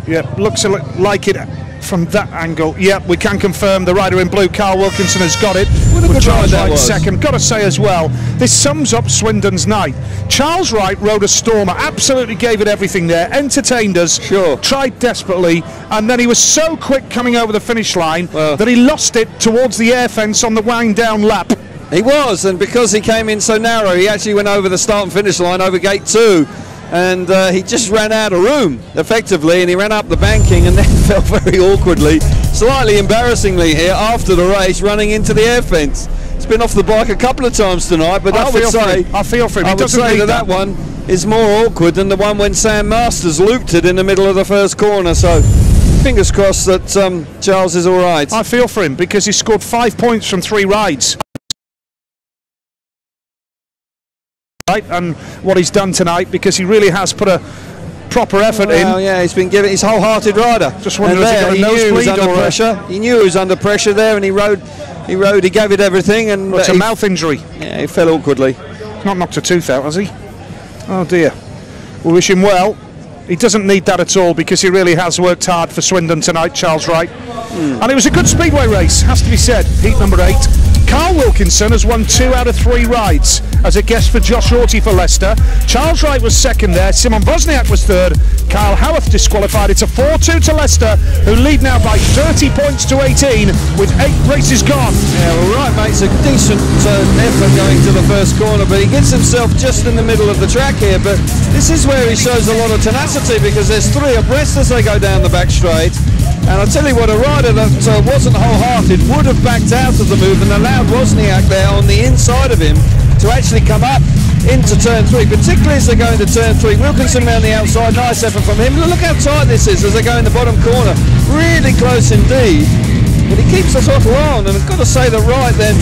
Yeah, looks like it from that angle. Yeah, we can confirm the rider in blue, Carl Wilkinson, has got it. What a good ride that was. Second. Got to say as well, this sums up Swindon's night. Charles Wright rode a Stormer, absolutely gave it everything there, entertained us, tried desperately, and then he was so quick coming over the finish line that he lost it towards the air fence on the wind down lap. He was, and because he came in so narrow, he actually went over the start and finish line over gate 2, and he just ran out of room effectively, and he ran up the banking and then fell very awkwardly, slightly embarrassingly here after the race, running into the air fence. He's been off the bike a couple of times tonight, but I feel for him. I would say that one is more awkward than the one when Sam Masters looped it in the middle of the first corner. So fingers crossed that Charles is all right. I feel for him because he scored 5 points from 3 rides. And what he's done tonight, because he really has put a proper effort in. Yeah, he's been giving his whole-hearted rider. Just wondering if he got a nosebleed under pressure. He knew he was under pressure there, and he rode. He gave it everything, and it's a mouth injury. Yeah, he fell awkwardly. not knocked a tooth out, has he? Oh dear. We wish him well. He doesn't need that at all because he really has worked hard for Swindon tonight, Charles Wright. And it was a good Speedway race, has to be said. Heat number 8. Carl Wilkinson has won 2 out of 3 rides as a guest for Josh Hawty for Leicester. Charles Wright was second there. Simon Bosniak was third. Kyle Howarth disqualified. It's a 4-2 to Leicester, who lead now by 30 points to 18 with 8 races gone. Yeah, well, Wright makes a decent effort going to the first corner, but he gets himself just in the middle of the track here. But this is where he shows a lot of tenacity because there's 3 abreast as they go down the back straight. And I'll tell you what, a rider that wasn't wholehearted would have backed out of the move and allowed Wozniak there on the inside of him to actually come up into turn 3, particularly as they go into turn 3. Wilkinson around the outside, nice effort from him. Look how tight this is as they go in the bottom corner. Really close indeed. But he keeps the throttle on, and I've got to say that Wright then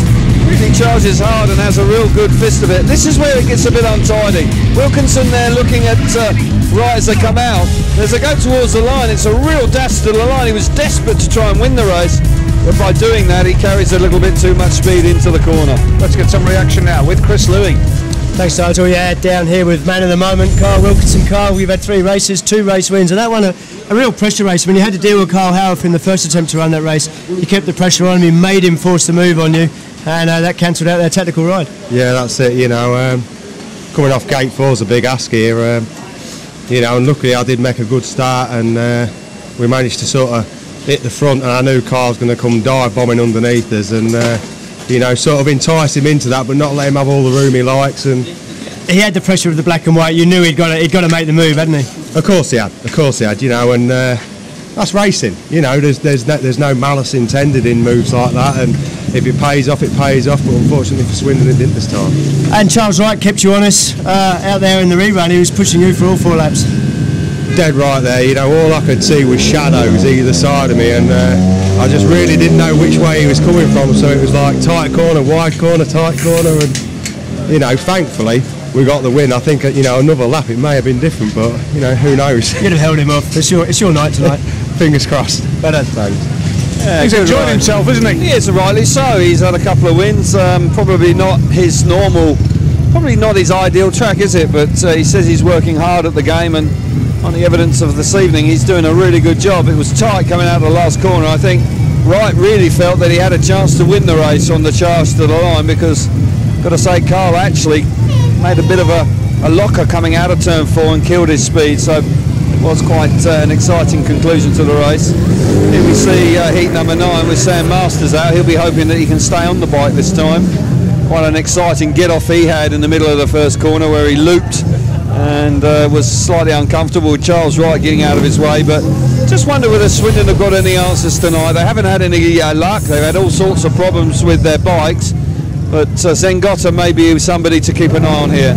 really charges hard and has a real good fist of it. This is where it gets a bit untidy. Wilkinson there looking at Wright as they come out. As they go towards the line, it's a real dash to the line. He was desperate to try and win the race, but by doing that, he carries a little bit too much speed into the corner. Let's get some reaction now with Chris Louis. Thanks, Nigel. Yeah, down here with man of the moment, Carl Wilkinson. Carl, we've had 3 races, 2 race wins, and that one a real pressure race. When you had to deal with Carl Howarth in the first attempt to run that race, you kept the pressure on him, you made him force the move on you, and that cancelled out their tactical ride. Yeah, that's it. You know, coming off gate 4 is a big ask here. You know, and luckily I did make a good start, and we managed to sort of hit the front, and I knew Carl's going to come dive bombing underneath us, and you know, sort of entice him into that, but not let him have all the room he likes. And he had the pressure of the black and white. You knew he'd got to make the move, hadn't he? Of course he had. Of course he had. You know, and that's racing. You know, there's no malice intended in moves like that, and if it pays off, it pays off. But unfortunately for Swindon, it didn't this time. And Charles Wright kept you honest out there in the rerun. He was pushing you for all 4 laps. Dead right there. You know, all I could see was shadows either side of me, and I just really didn't know which way he was coming from. So it was like tight corner, wide corner, tight corner, and you know, thankfully we got the win. I think you know, another lap it may have been different, but you know, who knows? You'd have held him off. It's your night tonight. Fingers crossed. Better. Thanks. Yeah, he's enjoying himself, isn't he? He is, rightly so. He's had a couple of wins. Probably not his normal, probably not his ideal track, is it? But he says he's working hard at the game, and on the evidence of this evening, he's doing a really good job. It was tight coming out of the last corner. I think Wright really felt that he had a chance to win the race on the charge to the line, because, got to say, Carl actually made a bit of a locker coming out of turn 4 and killed his speed. So it was quite an exciting conclusion to the race. Here we see heat number 9 with Sam Masters out. He'll be hoping that he can stay on the bike this time. Quite an exciting get-off he had in the middle of the first corner where he looped and was slightly uncomfortable with Charles Wright getting out of his way. But just wonder whether Swindon have got any answers tonight. They haven't had any luck. They've had all sorts of problems with their bikes, but Zengotta may be somebody to keep an eye on here.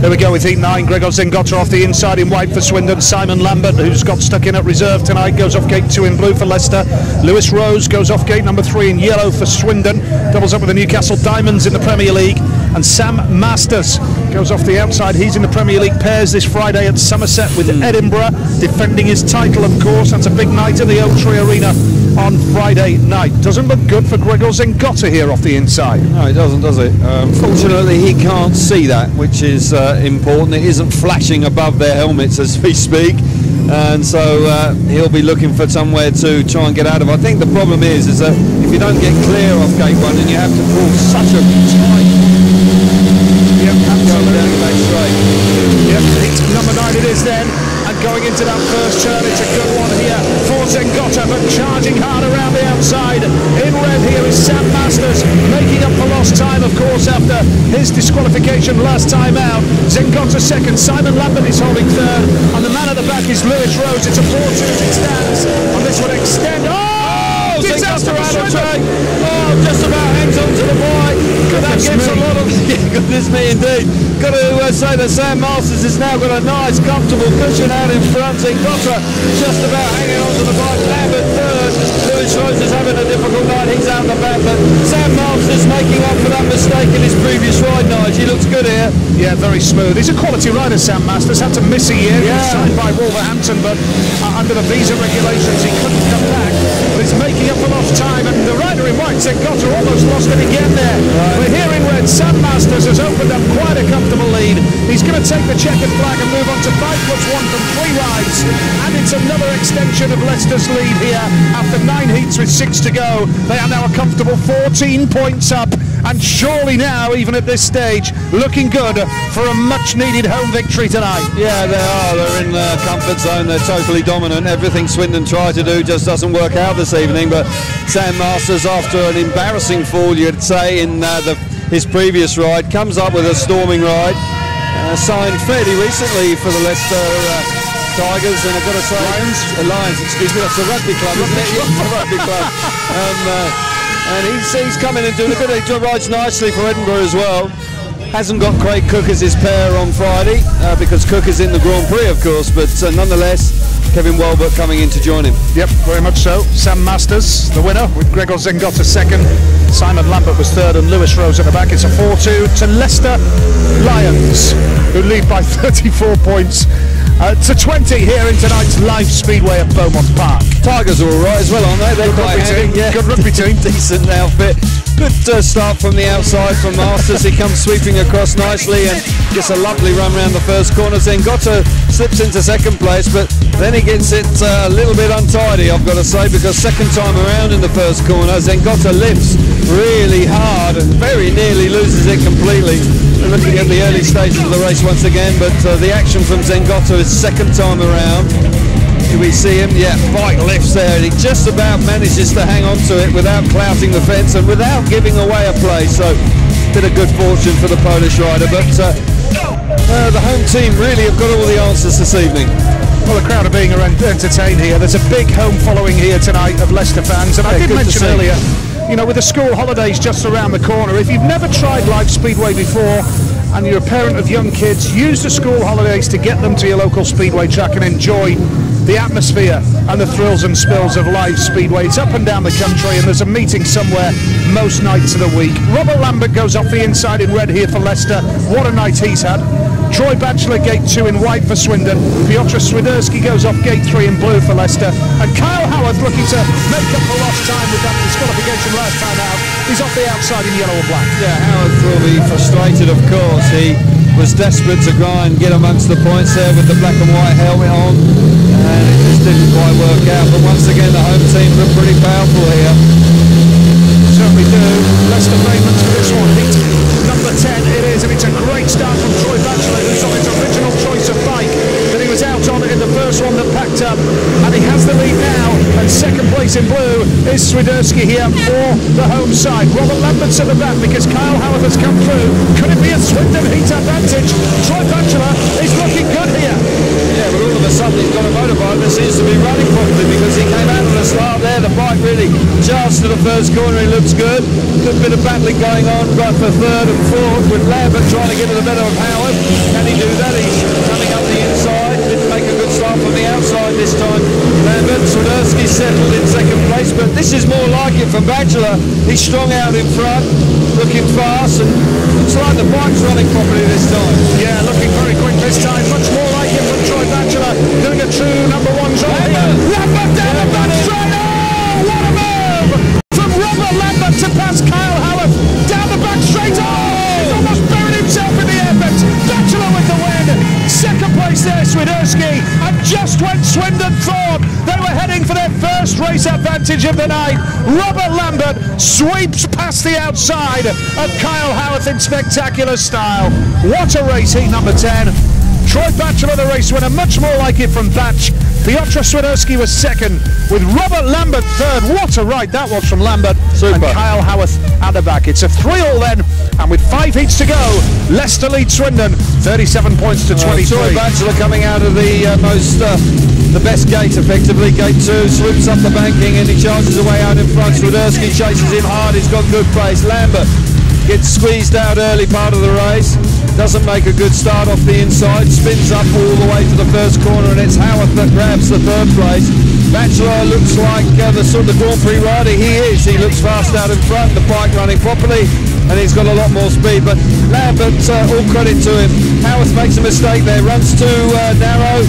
There we go with heat 9. Gregor Zengotta off the inside in white for Swindon. Simon Lambert, who's got stuck in at reserve tonight, goes off gate 2 in blue for Leicester. Lewis Rose goes off gate number 3 in yellow for Swindon. Doubles up with the Newcastle Diamonds in the Premier League. And Sam Masters goes off the outside. He's in the Premier League pairs this Friday at Somerset with Edinburgh, defending his title, of course. That's a big night at the Oak Tree Arena on Friday night. Doesn't look good for Gregor Zengotta here off the inside. No, it doesn't, does it? Fortunately, he can't see that, which is important. It isn't flashing above their helmets as we speak, and so he'll be looking for somewhere to try and get out of. I think the problem is that if you don't get clear off gate 1 and you have to pull such a tight down the back straight. Yep, heat number 9 it is then. And going into that first turn, it's a good one here for Zengotta, but charging hard around the outside. In red here is Sam Masters, making up for lost time, of course, after his disqualification last time out. Zengotta second, Simon Lambert is holding third, and the man at the back is Lewis Rose. It's a 4-2 as it stands, and this would extend. Oh! Disaster out of track! Oh, just about hangs on to the bike. That gives a lot of... Goodness me, indeed. Got to say that Sam Masters has now got a nice, comfortable cushion out in front. Zengotta just about hanging on to the bike. Lambert third. Lewis Rose is having a difficult night. He's out the back, but Sam Masters making up for that mistake in his previous ride, Nige. He looks good here. Yeah, very smooth. He's a quality rider, Sam Masters. Had to miss a year. He was signed by Wolverhampton, but under the visa regulations, he couldn't come back. But he's making up for lost time, and the rider in white, Zengotta, almost lost it again there. Right. We're here in red. Sam Masters has opened up quite a He's going to take the checkered flag and move on to 5+1 from 3 rides, and it's another extension of Leicester's lead here after 9 heats with 6 to go. They are now a comfortable 14 points up, and surely now, even at this stage, looking good for a much-needed home victory tonight. Yeah, they are. They're in the comfort zone. They're totally dominant. Everything Swindon tried to do just doesn't work out this evening. But Sam Masters, after an embarrassing fall, you'd say, in his previous ride, comes up with a storming ride. Signed fairly recently for the Leicester Tigers, and I've got to say, Lions, excuse me, that's the rugby club, isn't it? Yeah, the rugby club. And he's come in and doing a good. He rides nicely for Edinburgh as well. Hasn't got Craig Cook as his pair on Friday because Cook is in the Grand Prix, of course, but nonetheless, Kevin Walbert coming in to join him. Yep, very much so. Sam Masters, the winner, with Gregor Zengotta second. Simon Lambert was third and Lewis Rose at the back. It's a 4-2 to Leicester Lions, who lead by 34 points to 20 here in tonight's live Speedway at Beaumont Park. Tigers are all right as well, aren't they? They're quite handy. Yeah. Good rugby team. Decent outfit. Good start from the outside from Masters. He comes sweeping across nicely and gets a lovely run round the first corner. Zengotta slips into second place, but then he gets it a little bit untidy, I've got to say, because second time around in the first corner, Zengotta lifts really hard and very nearly loses it completely. We're looking at the early stages of the race once again, but the action from Zengotta is second time around. Here we see him, yeah, bike lifts there, and he just about manages to hang on to it without clouting the fence and without giving away a place. So, bit of good fortune for the Polish rider, but the home team really have got all the answers this evening. Well, the crowd are being entertained here. There's a big home following here tonight of Leicester fans, and I did mention earlier, you know, with the school holidays just around the corner, if you've never tried live Speedway before and you're a parent of young kids, use the school holidays to get them to your local Speedway track and enjoy the atmosphere and the thrills and spills of live Speedway. It's up and down the country, and there's a meeting somewhere most nights of the week. Robert Lambert goes off the inside in red here for Leicester. What a night he's had. Troy Batchelor gate 2 in white for Swindon. Piotr Swiderski goes off gate 3 in blue for Leicester. And Kyle Howarth looking to make up for lost time with that disqualification last time out. He's off the outside in yellow and black. Yeah, Howarth will be frustrated, of course. He was desperate to try and get amongst the points there with the black and white helmet on, and it just didn't quite work out. But once again, the home team look pretty powerful here. Certainly do. Leicester payments for this one. Heat number 10 it is, and it's a great start from Troy Batchelor, who's on his original choice of bike that he was out on in the first one that packed up, and he has the lead now, and second place in blue is Swiderski here for the home side. Robert Lambert's at the back because Kyle Howarth has come through. Could it be a Swindon heat advantage? Troy Batchelor is looking good here. Yeah, but all of a sudden he's got a motorbike that seems to be running properly because he came out of the start there. The bike really charged to the first corner. He looks good. Good bit of battling going on right for third and fourth with Lambert trying to get to the better of Howard. Can he do that? He's coming up the inside. Didn't make a good start from the outside this time. Lambert, Swiderski settled in second place, but this is more like it for Batchelor. He's strong out in front, looking fast, and looks like the bike's running properly this time. Yeah, looking very quick this time. Much more like it from Troy Batchelor, doing a true number 1 job here. Lambert down the back straight. Oh, what a move from Robert Lambert to pass Kyle Howarth down the back straight. Oh, he's almost buried himself in the apex. Batchelor with the win. Second place there, Swiderski, and just when Swindon thought they were heading for their first race advantage of the night, Robert Lambert sweeps past the outside of Kyle Howarth in spectacular style. What a race, heat number 10. Troy Batchelor, the race winner, much more like it from Batch. Piotr Swiderski was second, with Robert Lambert third. What a ride that was from Lambert. Super. And Kyle Howarth at the back. It's a 3-all then, and with 5 heats to go, Leicester leads Swindon 37 points to 23. Troy Batchelor coming out of the best gate effectively, gate 2, swoops up the banking and he charges away out in front. Swiderski chases him hard, he's got good pace. Lambert gets squeezed out early part of the race, doesn't make a good start off the inside, spins up all the way to the first corner, and it's Howarth that grabs the third place. Batchelor looks like the sort of Grand Prix rider he is. He looks fast out in front, the bike running properly, and he's got a lot more speed. But Lambert, all credit to him. Howarth makes a mistake there, runs too narrow,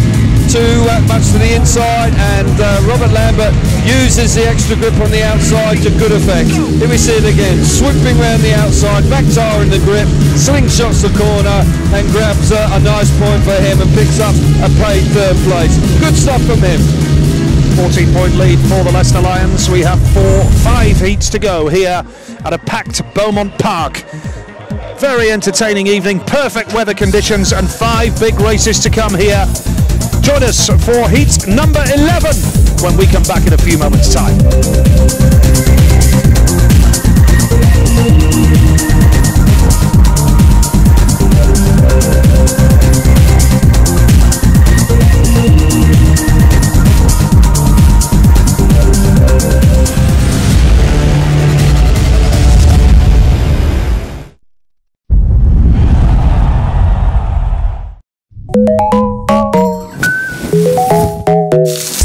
too much to the inside, and Robert Lambert uses the extra grip on the outside to good effect. Here we see it again, swooping round the outside, back tire in the grip, slingshots the corner and grabs a nice point for him and picks up a paid third place. Good stuff from him. 14-point lead for the Leicester Lions. We have 5 heats to go here at a packed Beaumont Park. Very entertaining evening, perfect weather conditions, and 5 big races to come here. Join us for heat number 11 when we come back in a few moments' time.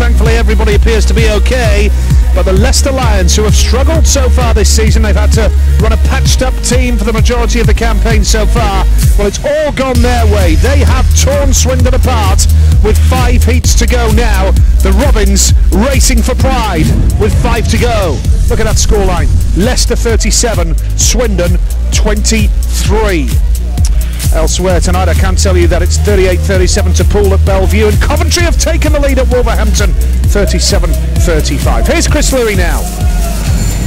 Thankfully everybody appears to be okay, but the Leicester Lions, who have struggled so far this season, they've had to run a patched up team for the majority of the campaign so far. Well, it's all gone their way. They have torn Swindon apart with 5 heats to go now. The Robins racing for pride with 5 to go. Look at that scoreline. Leicester 37, Swindon 23. Elsewhere tonight, I can tell you that it's 38-37 to Poole at Bellevue, and Coventry have taken the lead at Wolverhampton 37-35. Here's Chris Leary now.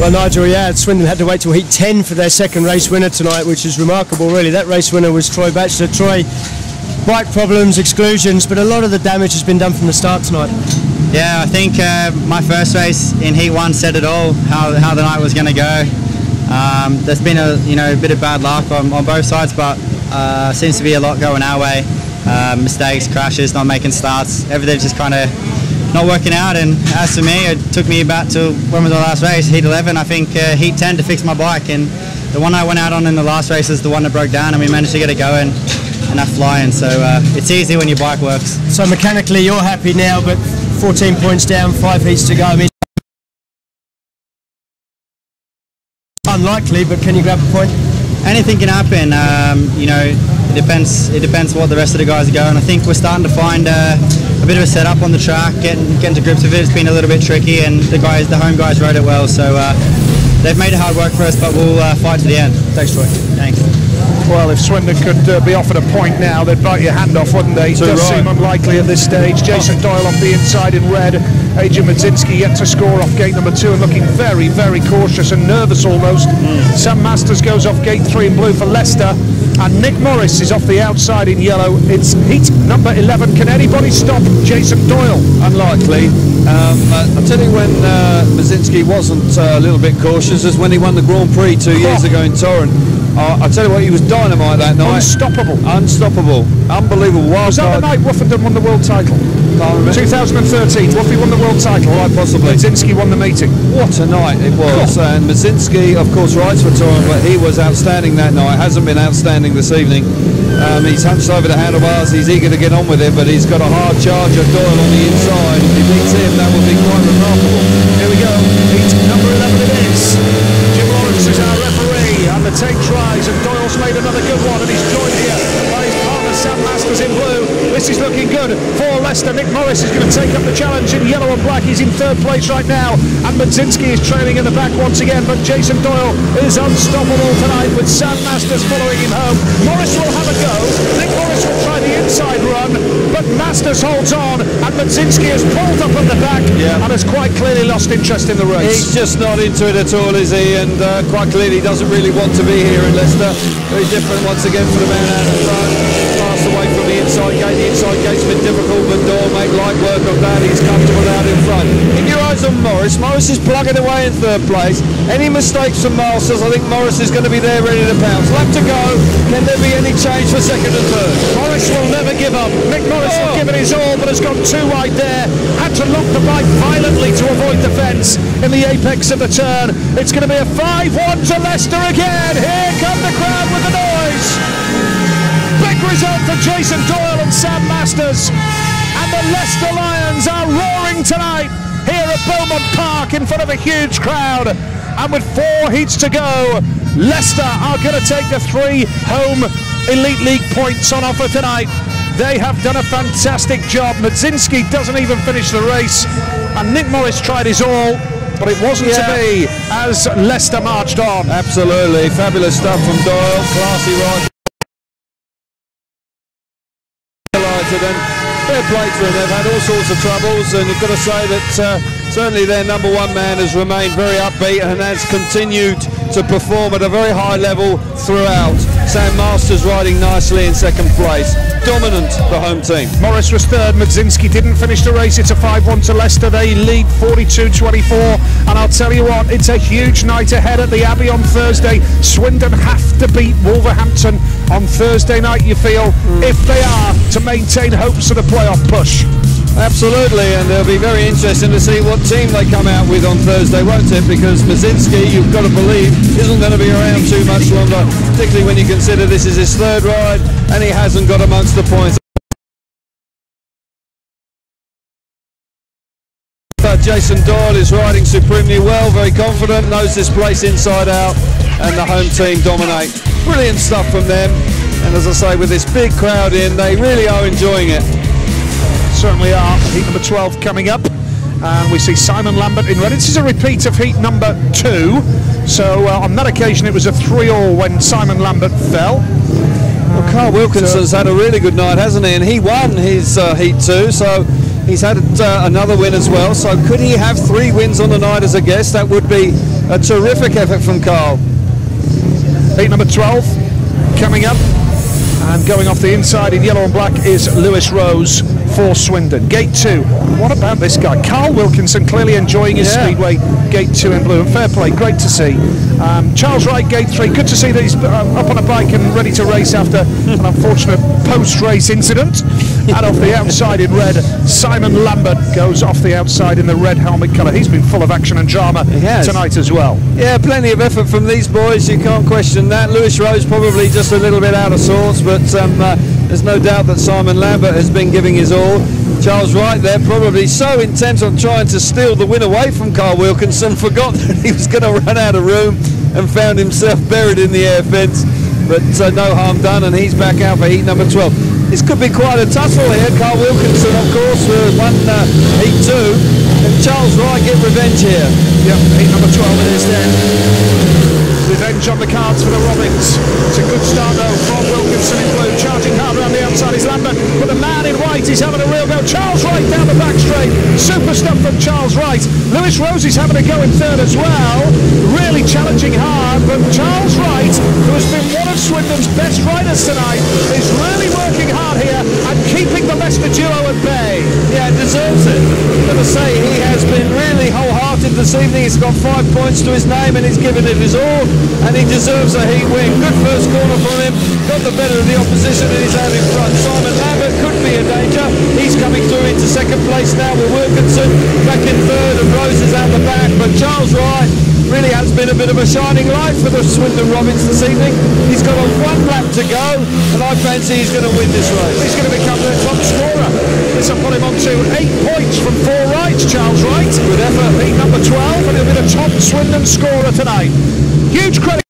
Well, Nigel, yeah, Swindon had to wait till heat 10 for their second race winner tonight, which is remarkable, really. That race winner was Troy Batchelor. Troy, bike problems, exclusions, but a lot of the damage has been done from the start tonight. Yeah, I think my first race in heat 1 said it all, how the night was going to go. There's been a bit of bad luck on both sides, but seems to be a lot going our way. Mistakes, crashes, not making starts, everything's just kind of not working out. And as for me, it took me about till, when was the last race? Heat 11, I think heat 10 to fix my bike, and the one I went out on in the last race is the one that broke down, and we managed to get it going and that flying. So it's easy when your bike works. So mechanically you're happy now, but 14 points down, 5 heats to go. I mean, unlikely, but can you grab a point? Anything can happen. It depends what the rest of the guys are going. I think we're starting to find a bit of a setup on the track, getting to grips with it. It's been a little bit tricky, and the home guys rode it well. So they've made it hard work for us, but we'll fight to the end. Thanks, Troy. Thanks. Well, if Swindon could be offered a point now, they'd bite your hand off, wouldn't they? It does seem unlikely at this stage. Jason Doyle off the inside in red. Adrian Madzinski yet to score off gate number 2 and looking very, very cautious and nervous almost. Sam Masters goes off gate 3 in blue for Leicester, and Nick Morris is off the outside in yellow. It's heat number 11. Can anybody stop Jason Doyle? Unlikely. I'll tell you when Madzinski wasn't a little bit cautious is when he won the Grand Prix 2 years ago in Torrent. I'll tell you what, he was dynamite that night. Unstoppable. Unstoppable. Unbelievable. Was that the night Woofenden won the world title? Can't remember. 2013, Woofy won the world title. Quite possibly. Madzinski won the meeting. What a night it was. And Madzinski, of course, rides for Torrent, but he was outstanding that night. Hasn't been outstanding this evening. He's hunched over the handlebars. He's eager to get on with it, but he's got a hard charge of Doyle on the inside. If he beats him, that would be quite remarkable. Here we go. Heat number 11 it is. Jim Lawrence is our referee, and the tape tries, and Doyle's made another good one, and he's joined here by his partner Sam Masters in blue. This is looking good for Leicester. Nick Morris is going to take up the challenge in yellow and black. He's in 3rd place right now, and Madzinski is trailing in the back once again, but Jason Doyle is unstoppable tonight with Sam Masters following him home. Morris will have a go. Nick Morris will try the inside run, but Masters holds on, and Madzinski has pulled up at the back and has quite clearly lost interest in the race. He's just not into it at all, is he? And quite clearly doesn't really want to be here in Leicester. Very different once again for the man out of front. Passed away from the inside gate. The inside gate's been difficult, but Doyle make light work of that. He's comfortable out in front. Keep your eyes on Morris. Morris is plugging away in 3rd place. Any mistakes from Masters, I think Morris is going to be there ready to pounce. Lap to go. Can there be any change for 2nd and 3rd? Morris will never give up. Nick Morris will give it his all, but has gone too wide there. Had to lock the bike violently to avoid the fence in the apex of the turn. It's going to be a 5-1 to Leicester again. Here come the crowd with the noise. Big result for Jason Doyle and Sam Masters. And the Leicester Lions are roaring tonight here at Beaumont Park in front of a huge crowd. And with 4 heats to go, Leicester are going to take the 3 home Elite League points on offer tonight. They have done a fantastic job. Madzinski doesn't even finish the race, and Nick Morris tried his all, but it wasn't to be as Leicester marched on. Absolutely, fabulous stuff from Doyle, classy ride. And fair play to them. They've had all sorts of troubles, and you've got to say that certainly their number one man has remained very upbeat and has continued to perform at a very high level throughout. Sam Masters riding nicely in second place. Dominant, the home team. Morris was third. Madzinski didn't finish the race. It's a 5-1 to Leicester. They lead 42-24. And I'll tell you what, it's a huge night ahead at the Abbey on Thursday. Swindon have to beat Wolverhampton on Thursday night, you feel, if they are to maintain hopes of the playoff push. Absolutely, and it'll be very interesting to see what team they come out with on Thursday, won't it? Because Madzinski, you've got to believe, isn't going to be around too much longer, particularly when you consider this is his third ride and he hasn't got amongst the points. But Jason Doyle is riding supremely well, very confident, knows this place inside out, and the home team dominate. Brilliant stuff from them, and as I say, with this big crowd in, they really are enjoying it. Certainly are. Heat number 12 coming up, and we see Simon Lambert in red. This is a repeat of heat number 2, so on that occasion it was a 3-all when Simon Lambert fell. Well, Carl Wilkinson's had a really good night, hasn't he? And he won his heat 2, so he's had another win as well. So could he have 3 wins on the night as a guest? That would be a terrific effort from Carl. Heat number 12 coming up, and going off the inside in yellow and black is Lewis Rose for Swindon. Gate 2. What about this guy? Carl Wilkinson clearly enjoying his Speedway. Gate 2 in blue, and fair play, great to see. Charles Wright, Gate 3. Good to see that he's up on a bike and ready to race after an unfortunate post-race incident. And off the outside in red, Simon Lambert goes off the outside in the red helmet colour. He's been full of action and drama tonight as well. Yeah, plenty of effort from these boys, you can't question that. Lewis Rose probably just a little bit out of sorts, but there's no doubt that Simon Lambert has been giving his all. Charles Wright there, probably so intent on trying to steal the win away from Carl Wilkinson, forgot that he was going to run out of room and found himself buried in the air fence. But no harm done, and he's back out for heat number 12. This could be quite a tussle here. Carl Wilkinson, of course, won heat 2. And Charles Wright get revenge here. Yep, heat number 12 it is then. Revenge on the cards for the Robins. It's a good start though from Wilkinson in blue. Charging hard around the outside is Lambert, but the man in white is having a real go. Charles Wright down the back straight. Super stuff from Charles Wright. Lewis Rose is having a go in third as well. Really challenging hard, but Charles Wright, who has been one of Swindon's best riders tonight, is really working hard here and keeping the Leicester duo at bay. Yeah, deserves it. Got to say, he has been really wholehearted this evening. He's got 5 points to his name and he's given it his all. And he deserves a heat win. Good first corner from him. Got the better of the opposition and he's out in front. Simon Lambert could be a danger. He's coming through into second place now with Wilkinson back in third and Rose is out the back. But Charles Wright really has been a bit of a shining light for the Swindon Robins this evening. He's got a 1 lap to go and I fancy he's going to win this race. He's going to become the top scorer. This will put him on to 8 points from 4 rides, Charles Wright. Good effort, heat number 12, and he'll be the top Swindon scorer tonight. Huge credit.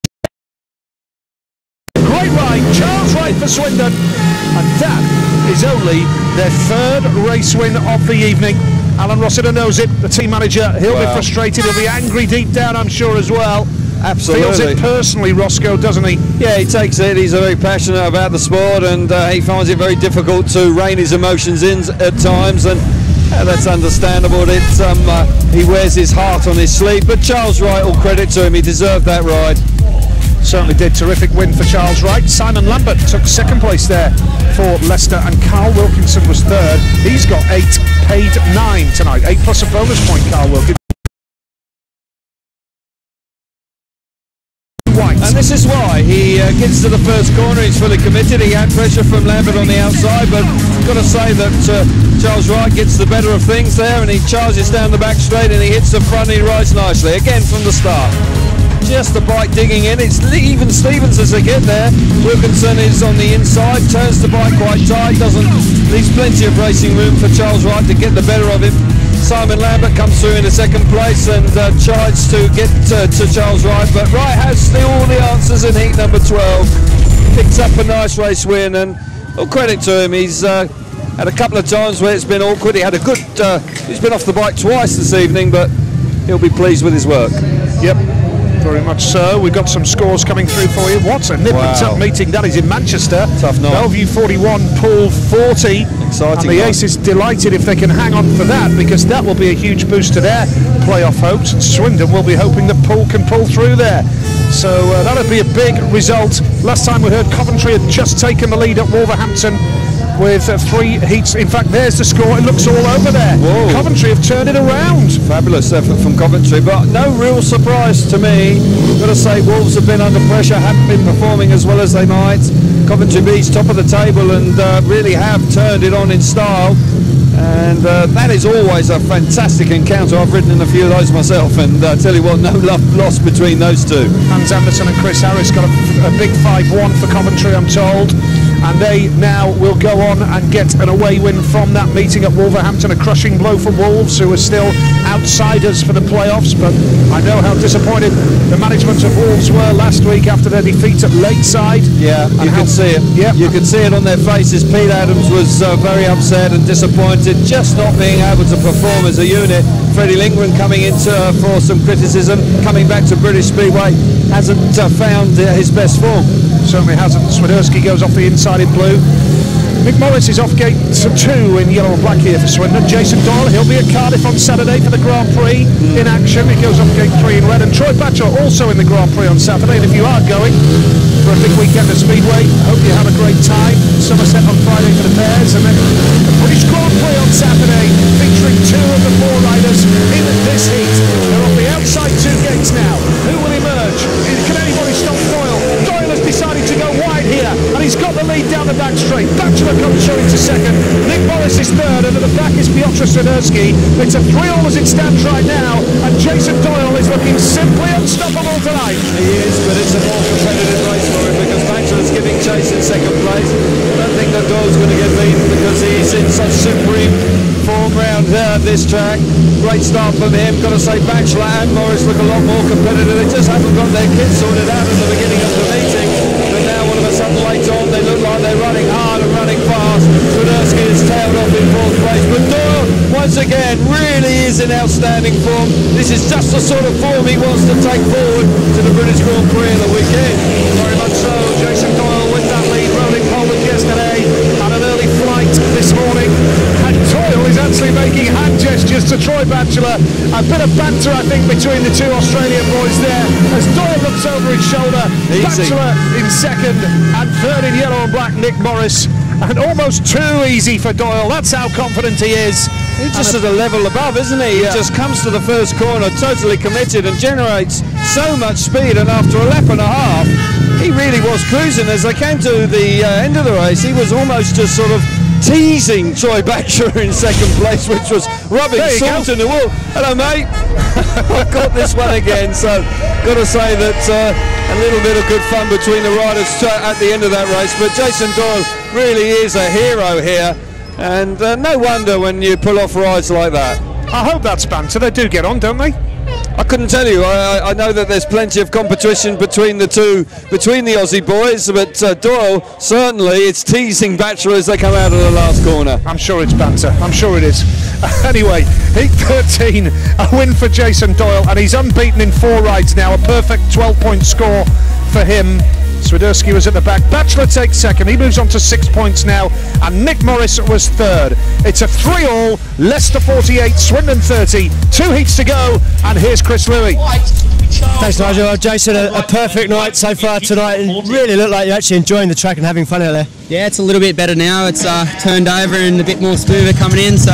Great ride, Charles Wright for Swindon, and that is only their 3rd race win of the evening. Alan Rossiter knows it, the team manager. He'll be frustrated, he'll be angry deep down, I'm sure, as well. Absolutely. Feels it personally, Roscoe, doesn't he? Yeah, he takes it. He's very passionate about the sport, and he finds it very difficult to rein his emotions in at times, and that's understandable. It's, he wears his heart on his sleeve, but Charles Wright, all credit to him, he deserved that ride. Certainly did. Terrific win for Charles Wright. Simon Lambert took 2nd place there for Leicester, and Carl Wilkinson was 3rd. He's got 8, paid 9 tonight. 8 plus a bonus point, Carl Wilkinson. And this is why he gets to the first corner, he's fully committed. He had pressure from Lambert on the outside, but got to say that Charles Wright gets the better of things there, and he charges down the back straight and he hits the front and he rides nicely again from the start. Just the bike digging in. It's even Stevens as they get there. Wilkinson is on the inside, turns the bike quite tight, leaves plenty of racing room for Charles Wright to get the better of him. Simon Lambert comes through into 2nd place and tries to get to Charles Wright, but Wright has all the answers in heat number 12. Picks up a nice race win, and all credit to him. He's had a couple of times where it's been awkward. He had a good. He's been off the bike twice this evening, but he'll be pleased with his work. Yep. Very much so. We've got some scores coming through for you. What a nip-and-tuck meeting that is in Manchester. Tough night. Bellevue 41, Poole 40. Exciting. And the Aces delighted if they can hang on for that, because that will be a huge boost to their playoff hopes. And Swindon will be hoping that Poole can pull through there. So that'll be a big result. Last time we heard Coventry had just taken the lead at Wolverhampton with 3 heats. In fact, there's the score. It looks all over there. Whoa. Coventry have turned it around. Fabulous effort from Coventry, but no real surprise to me. Got to say, Wolves have been under pressure, haven't been performing as well as they might. Coventry B's top of the table and really have turned it on in style. And that is always a fantastic encounter. I've ridden in a few of those myself, and I tell you what, no love lost between those two. Hans Anderson and Chris Harris got a big 5-1 for Coventry, I'm told. And they now will go on and get an away win from that meeting at Wolverhampton. A crushing blow for Wolves, who are still outsiders for the playoffs. But I know how disappointed the management of Wolves were last week after their defeat at Lakeside. Yeah, you could see it. Yeah, you could see it on their faces. Pete Adams was very upset and disappointed, just not being able to perform as a unit. Freddie Lindgren coming in for some criticism, coming back to British Speedway, hasn't found his best form. Certainly hasn't. Swiderski goes off the inside in blue. Mick Morris is off gate 2 in yellow and black here for Swindon. Jason Doyle, he'll be at Cardiff on Saturday for the Grand Prix in action. He goes off gate 3 in red. And Troy Batchelor also in the Grand Prix on Saturday. And if you are going for a big weekend at Speedway, hope you have a great time. Somerset on Friday for the pairs, and then the British Grand Prix on Saturday, featuring 2 of the 4 riders in this heat. They're off the outside 2 gates now. Who will emerge? Can anybody stop Doyle? Doyle has decided to go wide here, and he's got the lead down the back straight. Batchelor comes showing to second. Nick Morris is third, and at the back is Piotr Swiderski. It's a 3-all as it stands right now, and Jason Doyle is looking simply unstoppable tonight. He is, but it's a more competitive race for him, because Batchelor's giving chase in second place. I don't think that Doyle's going to get beaten, because he's in such supreme form round this track. Great start from him. Got to say, Batchelor and Morris look a lot more competitive. They just haven't got their kits sorted out at the beginning of the meeting, but now all of a sudden late on they look like they're running hard and running fast. Swiderski is tailed off in 4th place, but Doyle once again really is in outstanding form. This is just the sort of form he wants to take forward to the British Grand Prix of the weekend. Very much so. Jason Doyle with that lead, rolling forward yesterday, had an early flight this morning, and Doyle is actually making hand gestures to Troy Batchelor. A bit of banter, I think, between the 2 Australian boys there, as Doyle looks over his shoulder. Easy. Batchelor in second, and third in yellow and black, Nick Morris. And almost too easy for Doyle. That's how confident he is. He's just at a level above, isn't he? He just comes to the first corner totally committed and generates so much speed, and after a lap and a half he really was cruising. As they came to the end of the race, he was almost just sort of teasing Troy Batchelor in second place, which was rubbing salt in the wool. Hello, mate. I've got this one again. So got to say that a little bit of good fun between the riders at the end of that race, but Jason Doyle really is a hero here, and no wonder when you pull off rides like that. I hope that's banter. They do get on, don't they? I couldn't tell you. I know that there's plenty of competition between the Aussie boys, but Doyle, certainly it's teasing Batchelor as they come out of the last corner. I'm sure it's banter. I'm sure it is. Anyway, heat 13, a win for Jason Doyle, and he's unbeaten in 4 rides now, a perfect 12-point score for him. Swiderski was at the back. Batchelor takes second. He moves on to 6 points now, and Nick Morris was third. It's a 3-all. Leicester 48, Swindon 30. 2 heats to go, and here's Chris Louis. Thanks, Nigel. Jason, a perfect night so far tonight, and really look like you're actually enjoying the track and having fun out there. Yeah, it's a little bit better now. It's turned over and a bit more smoother coming in, so